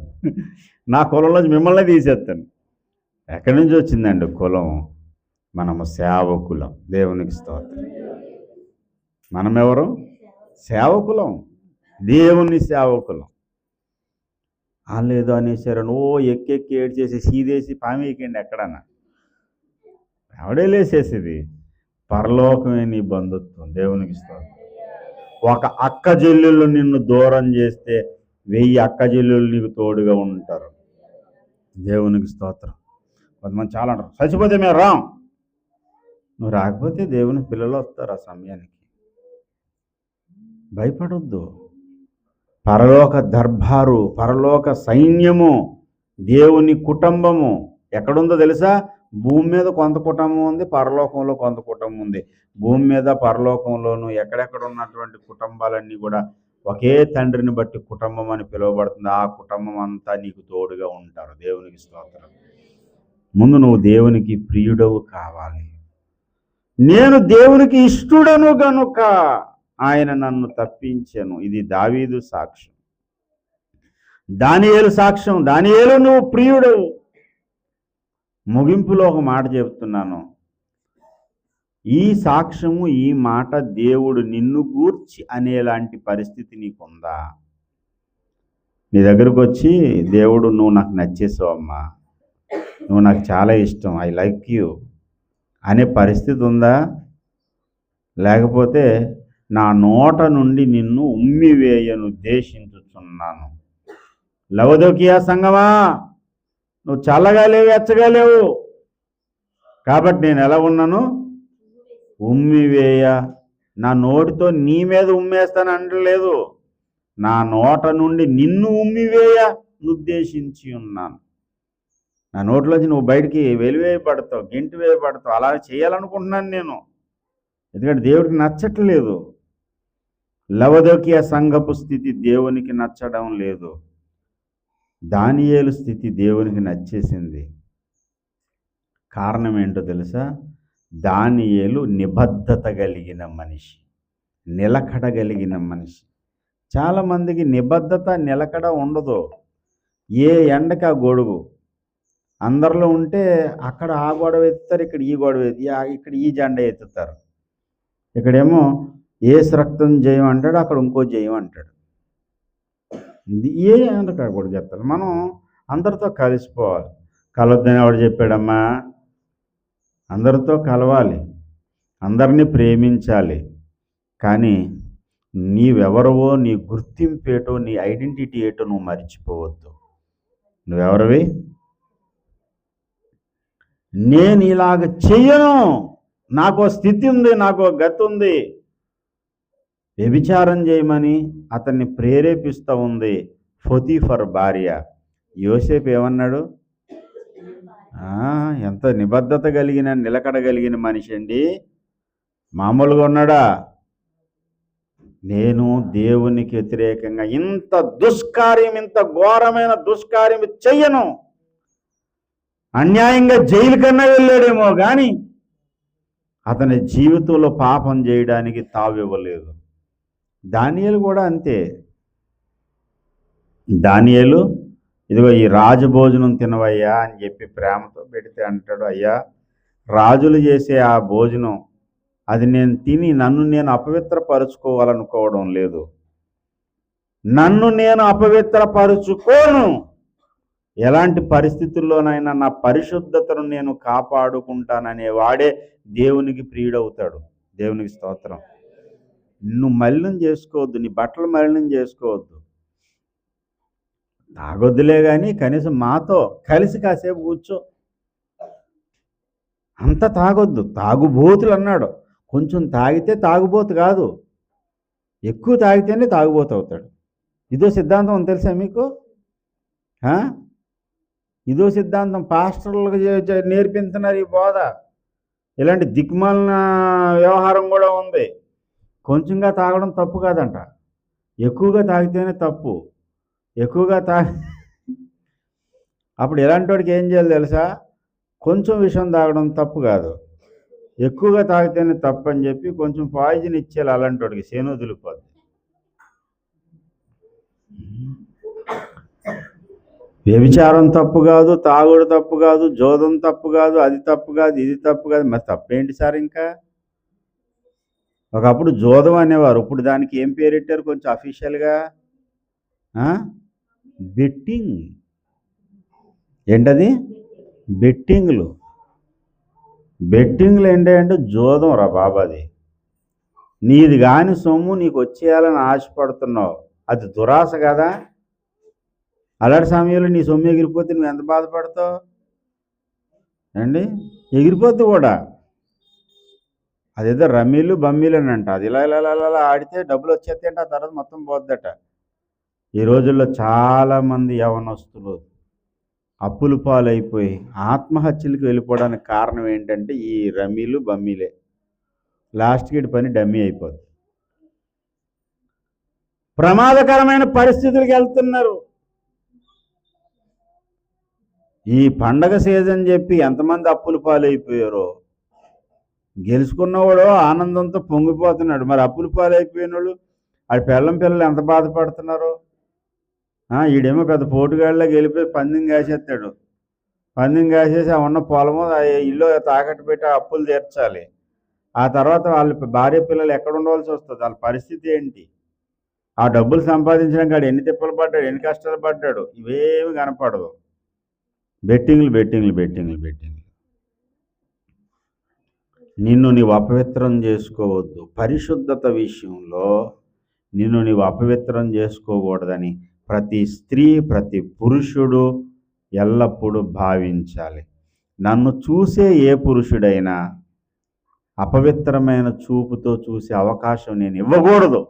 Speaker 1: నా కులంలోంచి మిమ్మల్ని తీసేస్తాను. ఎక్కడి నుంచి వచ్చిందండి కులం? మనము సేవకులం. దేవునికి స్తోత్రం. మనమెవరు? సేవకులం, దేవుని సేవకులం. లేదో అనేసారని ఎక్కి ఏడ్చేసి సీదేసి పామేయకండి ఎక్కడన్నా. ఎవడే లేసేసేది? పరలోకమే నీ బంధుత్వం. దేవునికి స్తోత్రం. ఒక అక్క చెల్లెళ్ళు నిన్ను దూరం చేస్తే 1000 అక్క చెల్లెళ్ళు నీకు తోడుగా ఉంటారు. దేవునికి స్తోత్రం. కొంతమంది చాలా అంటారు, చచ్చిపోతే మేము రాం. నువ్వు రాకపోతే దేవుని పిల్లలు వస్తారు ఆ సమయానికి. భయపడొద్దు. పరలోక దర్బారు, పరలోక సైన్యము, దేవుని కుటుంబము ఎక్కడుందో తెలుసా? భూమి మీద కొంత కుటుంబం ఉంది, పరలోకంలో కొంత కుటుంబం ఉంది. భూమి మీద పరలోకంలోనూ ఎక్కడెక్కడ ఉన్నటువంటి కుటుంబాలన్నీ కూడా ఒకే తండ్రిని బట్టి కుటుంబం అని పిలువబడుతుంది. ఆ కుటుంబం అంతా నీకు తోడుగా ఉంటారు. దేవునికి స్తోత్రం. ముందు నువ్వు దేవునికి ప్రియుడవు కావాలి. నేను దేవునికి ఇష్టడను గనుక ఆయన నన్ను తప్పించెను. ఇది దావీదు సాక్ష్యం. దానియేలు సాక్ష్యం. దానియేలు నువ్వు ప్రియుడవు. ముగింపులో ఒక మాట చెప్తున్నాను. ఈ సాక్ష్యము, ఈ మాట దేవుడు నిన్ను గూర్చి అనేలాంటి పరిస్థితి నీకుందా? నీ దగ్గరకు వచ్చి, దేవుడు నువ్వు నాకు నచ్చేసావు అమ్మా, నువ్వు నాకు చాలా ఇష్టం, ఐ లైక్ యూ అనే పరిస్థితి ఉందా? లేకపోతే నా నోట నుండి నిన్ను ఉమ్మివేయను ఉద్దేశించుచున్నాను. లవదోకియా సంగమా, నువ్వు చల్లగా లేవు, ఎచ్చగా లేవు, కాబట్టి నేను ఎలా ఉన్నాను? ఉమ్మివేయ. నా నోటితో నీ మీద ఉమ్మేస్తాను అనలేదు, నా నోట నుండి నిన్ను ఉమ్మివేయ ఉద్దేశించి ఉన్నాను. నా నోట్లోంచి నువ్వు బయటికి వెలివేయబడతావు, గెంటి వేయబడతావు. అలా చేయాలనుకుంటున్నాను నేను, ఎందుకంటే దేవుడికి నచ్చట్లేదు. లవదోకియా సంఘపు స్థితి దేవునికి నచ్చడం లేదు. దానియేలు స్థితి దేవునికి నచ్చేసింది. కారణం ఏంటో తెలుసా? దానియేలు నిబద్ధత కలిగిన మనిషి, నిలకడ కలిగిన మనిషి. చాలామందికి నిబద్ధత, నిలకడ ఉండదు. ఏ ఎండకి ఆ గొడుగు. అందరిలో ఉంటే అక్కడ ఆ గొడవ ఎత్తుతారు, ఇక్కడ ఈ గొడవ ఇక్కడ ఈ జెండా ఎత్తుతారు. ఇక్కడేమో ఏసు రక్తం జయం అంటాడు, అక్కడ ఇంకో జయం అంటాడు. ఏ అంటాడు చెప్తారు. మనం అందరితో కలిసిపోవాలి. కలవద్దని ఎవడు చెప్పాడమ్మా? అందరితో కలవాలి, అందరినీ ప్రేమించాలి. కానీ నీవెవరవో, నీ గుర్తింపేటో, నీ ఐడెంటిటీ ఏటో నువ్వు మర్చిపోవద్దు. నువ్వెవరివి? నేను ఇలాగ చెయ్యను, నాకు స్థితి ఉంది, నాకు గతి ఉంది. వ్యభిచారం చేయమని అతన్ని ప్రేరేపిస్తూ ఉంది పొతీఫర్ భార్య. యోసేపు ఏమన్నాడు? ఎంత నిబద్ధత కలిగిన, నిలకడ కలిగిన మనిషి అండి, మామూలుగా ఉన్నాడా? నేను దేవునికి వ్యతిరేకంగా ఇంత దుష్కార్యం, ఇంత ఘోరమైన దుష్కార్యం చెయ్యను. అన్యాయంగా జైలు కన్నా వెళ్ళాడేమో కానీ అతని జీవితంలో పాపం చేయడానికి తావివ్వలేదు. దానియేలు కూడా అంతే. దానియేలు ఇదిగో ఈ రాజభోజనం తినవయ్యా అని చెప్పి ప్రేమతో పెడితే అంటాడు, అయ్యా రాజులు చేసే ఆ భోజనం అది నేను తిని నన్ను నేను అపవిత్రపరుచుకోవాలనుకోవడం లేదు. నన్ను నేను అపవిత్రపరుచుకోను. ఎలాంటి పరిస్థితుల్లోనైనా నా పరిశుద్ధతను నేను కాపాడుకుంటాననే వాడే దేవునికి ప్రియుడవుతాడు. దేవునికి స్తోత్రం. నువ్వు మలినం చేసుకోవద్దు, నీ బట్టలు మలినం చేసుకోవద్దు. తాగొద్దులే కానీ కనీసం మాతో కలిసి కాసేపు కూర్చో. అంత తాగొద్దు. తాగుబోతులు అన్నాడు. కొంచెం తాగితే తాగుబోతు కాదు, ఎక్కువ తాగితేనే తాగుబోతు అవుతాడు. ఇదో సిద్ధాంతం తెలుసా మీకు? ఇదో సిద్ధాంతం పాస్టర్లకు నేర్పించున్నారు ఈ బోధ. ఇలాంటి దిక్మాలిన వ్యవహారం కూడా ఉంది. కొంచెంగా తాగడం తప్పు కాదంట, ఎక్కువగా తాగితేనే తప్పు. ఎక్కువగా అప్పుడు ఎలాంటి వాడికి ఏం చేయాలి తెలుసా? కొంచెం విషం తాగడం తప్పు కాదు, ఎక్కువగా తాగితేనే తప్పు అని చెప్పి కొంచెం పాయిజన్ ఇచ్చేయాలి. అలాంటి వాడికి సేను వదిలిపోద్ది. వ్యభిచారం తప్పు కాదు, తాగుడు తప్పు కాదు, జోదం తప్పు కాదు, అది తప్పు కాదు, ఇది తప్పు కాదు. మరి తప్పేంటి సార్? ఇంకా ఒకప్పుడు జోదం అనేవారు, ఇప్పుడు దానికి ఏం పేరెట్టారు కొంచెం అఫీషియల్గా? బెట్టింగ్. ఏంటది? బెట్టింగ్లు. బెట్టింగ్లు ఏంటంటే జోదం రా బాబు. అది నీది కాని సొమ్ము నీకు వచ్చేయాలని ఆశపడుతున్నావు, అది దురాశ కదా. అలాంటి సమయంలో నీ సొమ్ము ఎగిరిపోతే నువ్వు ఎంత బాధపడతావు అండి? ఎగిరిపోద్దు కూడా. అదేదో రమ్మీలు బమ్మీలు అని అంట. అది ఇలా ఇలా ఇలా ఆడితే డబ్బులు వచ్చేస్తాయంటే ఆ తర్వాత మొత్తం పోద్దట. ఈ రోజుల్లో చాలామంది యవనస్తులు అప్పులు పాలైపోయి ఆత్మహత్యలకు వెళ్ళిపోవడానికి కారణం ఏంటంటే ఈ రమ్మీలు బమ్మీలే. లాస్ట్కి ఇటు పని డమ్మీ అయిపోద్ది. ప్రమాదకరమైన పరిస్థితులకు వెళ్తున్నారు. ఈ పండగ సీజన్ చెప్పి ఎంతమంది అప్పులు పాలైపోయారో. గెలుచుకున్నవాడు ఆనందంతో పొంగిపోతున్నాడు. మరి అప్పులు పాలైపోయిన వాళ్ళు ఆడి పిల్లలు ఎంత బాధపడుతున్నారు. ఈడేమో పెద్ద పోటుగాళ్ళకి వెళ్ళిపోయి పందెం కాసేస్తాడు. పందెం కాసేసి ఆ ఉన్న పొలము ఇల్లు తాకట్టు పెట్టి ఆ అప్పులు తీర్చాలి. ఆ తర్వాత వాళ్ళ భార్య పిల్లలు ఎక్కడ ఉండవలసి వస్తుంది. వాళ్ళ పరిస్థితి ఏంటి? ఆ డబ్బులు సంపాదించడానికి ఆడు ఎన్ని తిప్పలు పడ్డాడు, ఎన్ని కష్టాలు పడ్డాడు, ఇవేమి కనపడదు. బెట్టింగ్లు బెట్టింగ్లు బెట్టింగ్లు బెట్టింగ్లు. నిన్ను నీవు అపవిత్రం చేసుకోవద్దు. పరిశుద్ధత విషయంలో నిన్ను నీవు అపవిత్రం చేసుకోకూడదని ప్రతి స్త్రీ, ప్రతి పురుషుడు ఎల్లప్పుడూ భావించాలి. నన్ను చూసే ఏ పురుషుడైనా అపవిత్రమైన చూపుతో చూసే అవకాశం నేను ఇవ్వకూడదు.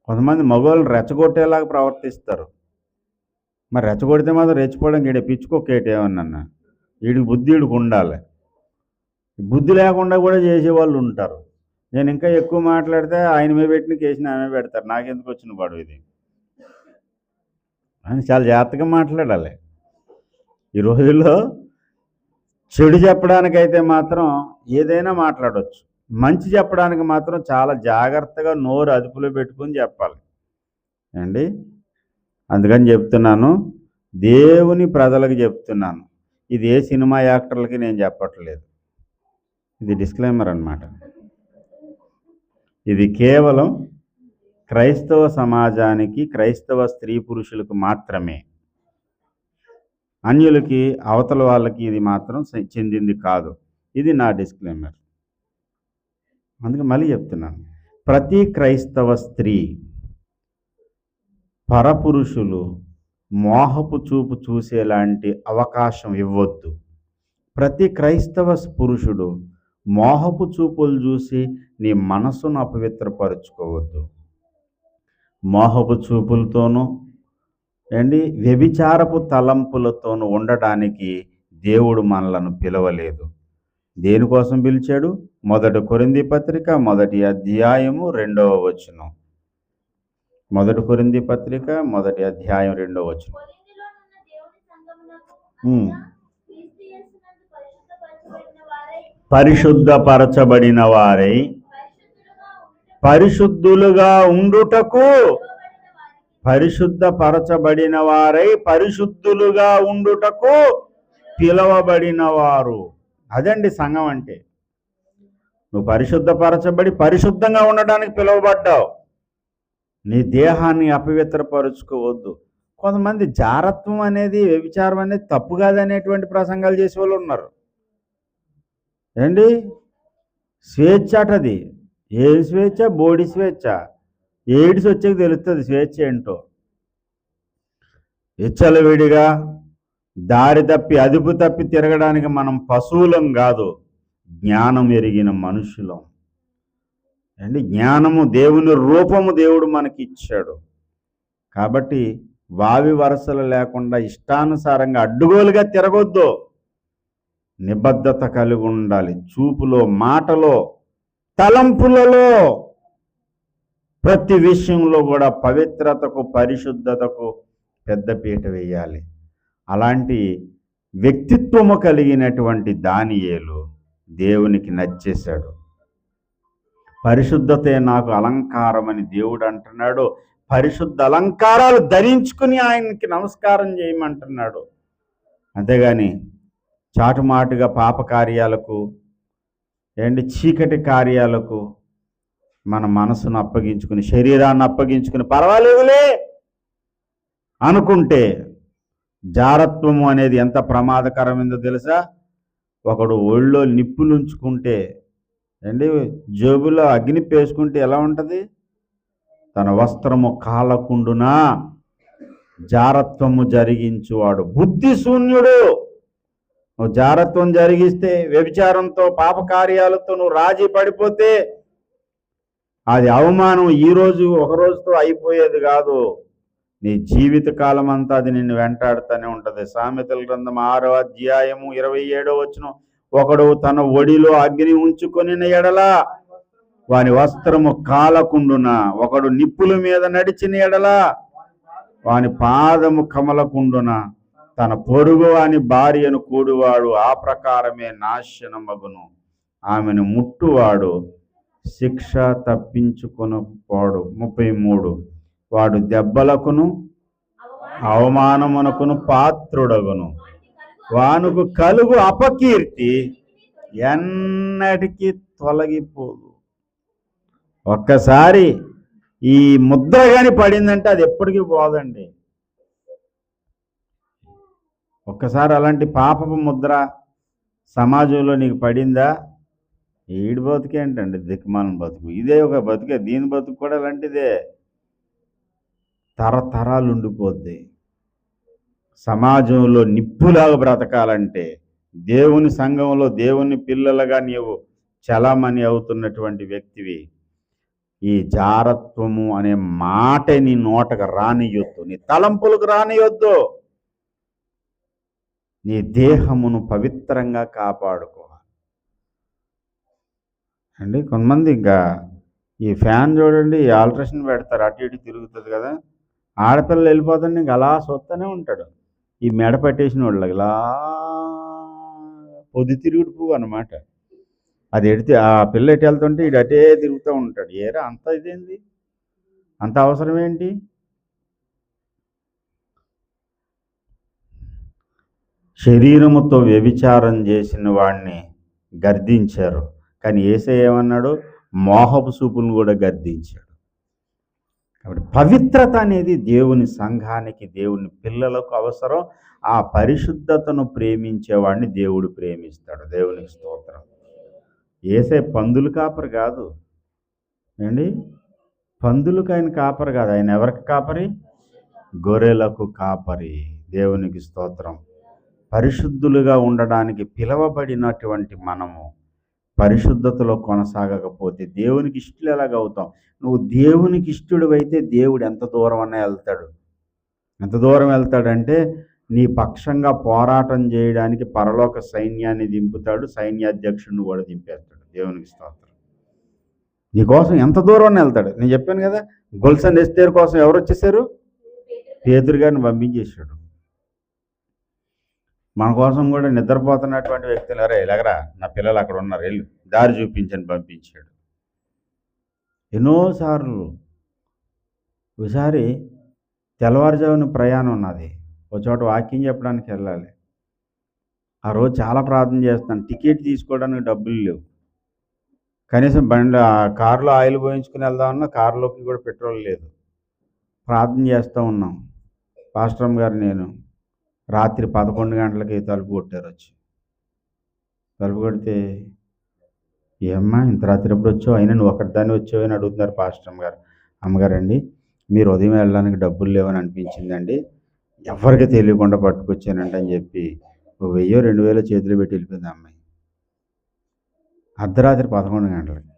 Speaker 1: కొంతమంది మగవాళ్ళు రెచ్చగొట్టేలాగా ప్రవర్తిస్తారు. మరి రెచ్చగొడితే మాత్రం రెచ్చిపోవడం ఈడ పిచ్చుకోకేటేమన్నా. వీడికి బుద్ధి వీడికి ఉండాలి. బుద్ధి లేకుండా కూడా చేసేవాళ్ళు ఉంటారు. నేను ఇంకా ఎక్కువ మాట్లాడితే ఆయన మీద పెట్టిన కేసుని ఆమె పెడతారు. నాకెందుకు వచ్చిన గొడవ ఇది అని చాలా జాగ్రత్తగా మాట్లాడాలి. ఈ రోజుల్లో చెడు చెప్పడానికైతే మాత్రం ఏదైనా మాట్లాడవచ్చు. మంచి చెప్పడానికి మాత్రం చాలా జాగ్రత్తగా నోరు అదుపులో పెట్టుకుని చెప్పాలి అండి. అందుకని చెప్తున్నాను, దేవుని ప్రజలకు చెప్తున్నాను. ఇది ఏ సినిమా యాక్టర్లకి నేను చెప్పట్లేదు. ఇది డిస్క్లైమర్ అన్నమాట. ఇది కేవలం క్రైస్తవ సమాజానికి, క్రైస్తవ స్త్రీ పురుషులకు మాత్రమే. అన్యులకి, అవతల వాళ్ళకి ఇది మాత్రం చెందింది కాదు. ఇది నా డిస్క్లైమర్. అందుకే మళ్ళీ చెప్తున్నాను, ప్రతి క్రైస్తవ స్త్రీ పరపురుషులు మోహపు చూపు చూసేలాంటి అవకాశం ఇవ్వద్దు. ప్రతి క్రైస్తవ పురుషుడు మోహపు చూపులు చూసి నీ మనసును అపవిత్రపరుచుకోవద్దు. మోహపు చూపులతోనూ వ్యభిచారపు తలంపులతోనూ ఉండడానికి దేవుడు మనలను పిలవలేదు. దేనికోసం పిలిచాడు? 1 కొరింథీ పత్రిక 1వ అధ్యాయము 2వ వచనం. 1 కొరింథీ పత్రిక 1వ అధ్యాయం 2వ వచనం. పరిశుద్ధపరచబడిన వారై పరిశుద్ధులుగా ఉండుటకు, పరిశుద్ధపరచబడిన వారై పరిశుద్ధులుగా ఉండుటకు పిలవబడిన వారు. అదండి సంఘం అంటే. నువ్వు పరిశుద్ధపరచబడి పరిశుద్ధంగా ఉండడానికి పిలువబడ్డావు. నీ దేహాన్ని అపవిత్రపరుచుకోవద్దు. కొంతమంది జారత్వం అనేది, వ్యభిచారం అనేది తప్పు కాదనేటువంటి ప్రసంగాలు చేసే వాళ్ళు ఉన్నారు. స్వేచ్ఛ అటది. ఏ స్వేచ్ఛ? బోడి స్వేచ్ఛ. ఎయిడ్స్ వచ్చేకి తెలుస్తుంది స్వేచ్ఛ ఏంటో. విచ్చలవిడిగా దారి తప్పి, అదుపు తప్పి తిరగడానికి మనం పశువులం కాదు, జ్ఞానం ఎరిగిన మనుషులం. జ్ఞానము, దేవుని రూపము దేవుడు మనకి ఇచ్చాడు. కాబట్టి వావి వరసలు లేకుండా ఇష్టానుసారంగా అడ్డుగోలుగా తిరగొద్దు. నిబద్ధత కలిగి ఉండాలి. చూపులో, మాటలో, తలంపులలో, ప్రతి విషయంలో కూడా పవిత్రతకు, పరిశుద్ధతకు పెద్దపీట వేయాలి. అలాంటి వ్యక్తిత్వము కలిగినటువంటి దానియేలు దేవునికి నచ్చేశాడు. పరిశుద్ధతే నాకు అలంకారం అని దేవుడు అంటున్నాడు. పరిశుద్ధ అలంకారాలు ధరించుకుని ఆయనకి నమస్కారం చేయమంటున్నాడు. అంతేగాని చాటుమాటుగా పాప కార్యాలకు, చీకటి కార్యాలకు మన మనసును అప్పగించుకుని, శరీరాన్ని అప్పగించుకుని, పర్వాలేదులే అనుకుంటే జారత్వము అనేది ఎంత ప్రమాదకరమైందో తెలుసా? ఒకడు ఒళ్ళో నిప్పులుంచుకుంటే జేబులో అగ్ని పేసుకుంటే ఎలా ఉంటుంది? తన వస్త్రము కాలకుండునా జారత్వము జరిగించువాడు బుద్ధి శూన్యుడు. నువ్వు జారత్వం జరిగిస్తే, వ్యభిచారంతో పాపకార్యాలతో నువ్వు రాజీ పడిపోతే అది అవమానం ఈరోజు ఒక రోజుతో అయిపోయేది కాదు. నీ జీవిత కాలం అంతా అది నిన్ను వెంటాడుతూనే ఉంటుంది. సామెతల గ్రంథం 6వ అధ్యాయము 27వ వచనం, ఒకడు తన ఒడిలో అగ్ని ఉంచుకొని ఎడల వాని వస్త్రము కాలకుండున, ఒకడు నిప్పుల మీద నడిచిన ఎడల వాని పాదము కమలకుండున, తన పొరుగు వాని భార్యను కూడువాడు ఆ ప్రకారమే నాశనమగును, ఆమెను ముట్టువాడు శిక్ష తప్పించుకొనపోడు. 33, వాడు దెబ్బలకును అవమానమునకును పాత్రుడగును, వానుకు కలుగు అపకీర్తి ఎన్నటికీ తొలగిపోదు. ఒక్కసారి ఈ ముద్ర కానీ పడిందంటే అది ఎప్పటికీ పోదండి. ఒక్కసారి అలాంటి పాపపు ముద్ర సమాజంలో నీకు పడిందా, ఈడి బతుకేంటండి దిక్కుమాలిన బతుకు, ఇదే ఒక బతుకే. దీని బతుకు కూడా అలాంటిదే, తరతరాలు ఉండిపోద్ది. సమాజంలో నిప్పులాగా బ్రతకాలంటే, దేవుని సంఘంలో దేవుని పిల్లలుగా నీవు చలామణి అవుతున్నటువంటి వ్యక్తివి, ఈ జారత్వము అనే మాట నీ నోటకు రానియొద్దు, నీ తలంపులకు రానియొద్దు. నీ దేహమును పవిత్రంగా కాపాడుకోవాలి అండి. కొంతమంది ఇంకా ఈ ఫ్యాన్ చూడండి, ఈ ఆల్ట్రేషన్ పెడతారు, అటు ఇటు తిరుగుతుంది కదా, ఆడపిల్లలు వెళ్ళిపోతాడు ఇంక అలా చూస్తూనే ఉంటాడు. ఈ మెడ పట్టేసిన వాళ్ళకి ఇలా పొద్దు తిరుగుడు పువ్వు అనమాట. అది ఎడితే ఆ పిల్ల ఎటు వెళ్తుంటే ఇటు అటే తిరుగుతూ ఉంటాడు. ఏరా అంత ఇదేంది, అంత అవసరం ఏంటి? శరీరముతో వ్యభిచారం చేసిన వాడిని గర్దించారు, కానీ యేసయ్య ఏమన్నాడు? మోహపు చూపులను కూడా గర్దించాడు. కాబట్టి పవిత్రత అనేది దేవుని సంఘానికి, దేవుని పిల్లలకు అవసరం. ఆ పరిశుద్ధతను ప్రేమించేవాడిని దేవుడు ప్రేమిస్తాడు. దేవునికి స్తోత్రం. యేసయ్య పందులు కాపరి కాదు అండి, పందులకు ఆయన కాపరి కాదు. ఆయన ఎవరికి కాపరి? గొర్రెలకు కాపరి. దేవునికి స్తోత్రం. పరిశుద్ధులుగా ఉండడానికి పిలవబడినటువంటి మనము పరిశుద్ధతలో కొనసాగకపోతే దేవునికి ఇష్టలు ఎలాగవుతాం? నువ్వు దేవునికి ఇష్టడువైతే దేవుడు ఎంత దూరం అన్నా వెళ్తాడు. ఎంత దూరం వెళ్తాడంటే నీ పక్షంగా పోరాటం చేయడానికి పరలోక సైన్యాన్ని దింపుతాడు, సైన్యాధ్యక్షుడిని కూడా దింపేస్తాడు. దేవునికి స్తోత్రం. నీకోసం ఎంత దూరం వెళ్తాడు. నేను చెప్పాను కదా, గొల్సన్ ఎస్తేరు కోసం ఎవరు వచ్చేసారు? పేతురు గారిని పంపించేశాడు. మన కోసం కూడా నిద్రపోతున్నటువంటి వ్యక్తులు, అరే ఎలాగరా, నా పిల్లలు అక్కడ ఉన్నారు, వెళ్ళు, దారి చూపించని పంపించాడు. ఎన్నోసార్లు. ఒకసారి తెల్లవారుజామున ప్రయాణం ఉన్నది, ఒక చోట వాకింగ్ చెప్పడానికి వెళ్ళాలి. ఆ రోజు చాలా ప్రార్థన చేస్తాను, టికెట్ తీసుకోవడానికి డబ్బులు లేవు. కనీసం కారులో ఆయిల్ పోయించుకుని వెళ్దామన్నా కారులోకి కూడా పెట్రోల్ లేదు. ప్రార్థన చేస్తూ ఉన్నాం. పాస్టర్ గారు నేను రాత్రి 11 గంటలకి తలుపు కొట్టారు. వచ్చి తలుపు కొడితే, ఏమ్మా ఇంత రాత్రి ఎప్పుడు వచ్చావు, అయినా నువ్వు ఒక్కడిదాన్ని వచ్చావు అని అడుగుతున్నారు పాస్టర్ గారు. అమ్మగారండి, మీరు ఉదయం వెళ్ళడానికి డబ్బులు లేవని అనిపించిందండి, ఎవరికి తెలియకుండా పట్టుకొచ్చానంట అని చెప్పి 1000-2000 చేతులు పెట్టి వెళ్ళిపోయింది అమ్మాయి. అర్ధరాత్రి 11 గంటలకి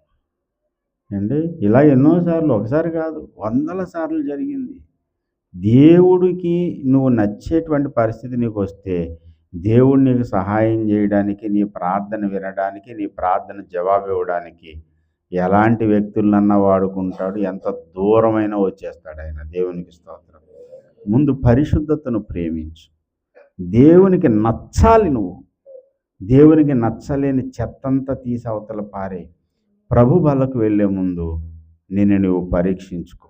Speaker 1: అండి. ఇలా ఎన్నోసార్లు, ఒకసారి కాదు, 100 సార్లు జరిగింది. దేవుడికి నువ్వు నచ్చేటువంటి పరిస్థితి నీకు వస్తే, దేవుడు నీకు సహాయం చేయడానికి, నీ ప్రార్థన వినడానికి, నీ ప్రార్థన జవాబు ఇవ్వడానికి ఎలాంటి వ్యక్తులన్నా వాడుకుంటాడు. ఎంత దూరమైనా వచ్చేస్తాడు ఆయన. దేవునికి స్తోత్రం. ముందు పరిశుద్ధతను ప్రేమించు. దేవునికి నచ్చాలి. నువ్వు దేవునికి నచ్చలేని చెత్తంతా తీసి అవతల పారే. ప్రభు బలకు వెళ్ళే ముందు నిన్ను నువ్వు పరీక్షించుకో.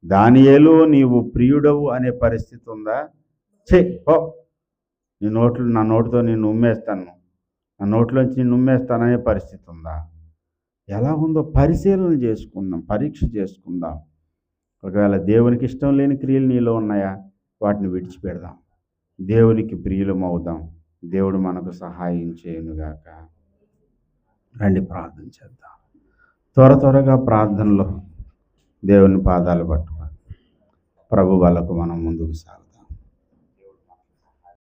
Speaker 1: దానియేలు, నీవు ప్రియుడవు అనే పరిస్థితి ఉందా? పో, నా నోటితో నేను ఉమ్మేస్తాను, నా నోట్లోంచి నేను ఉమ్మేస్తాననే పరిస్థితి ఉందా? ఎలా ఉందో పరిశీలన చేసుకుందాం, పరీక్ష చేసుకుందాం. ఒకవేళ దేవునికి ఇష్టం లేని క్రియలు నీలో ఉన్నాయా, వాటిని విడిచిపెడదాం, దేవునికి ప్రియులమవుదాం. దేవుడు మనకు సహాయం చేయనుగాక. రండి ప్రార్థన చేద్దాం. త్వరగా ప్రార్థనలో దేవుని పాదాలు పట్టుకొని ప్రభు వాళ్ళకు మనం ముందుకు సాగుదాం.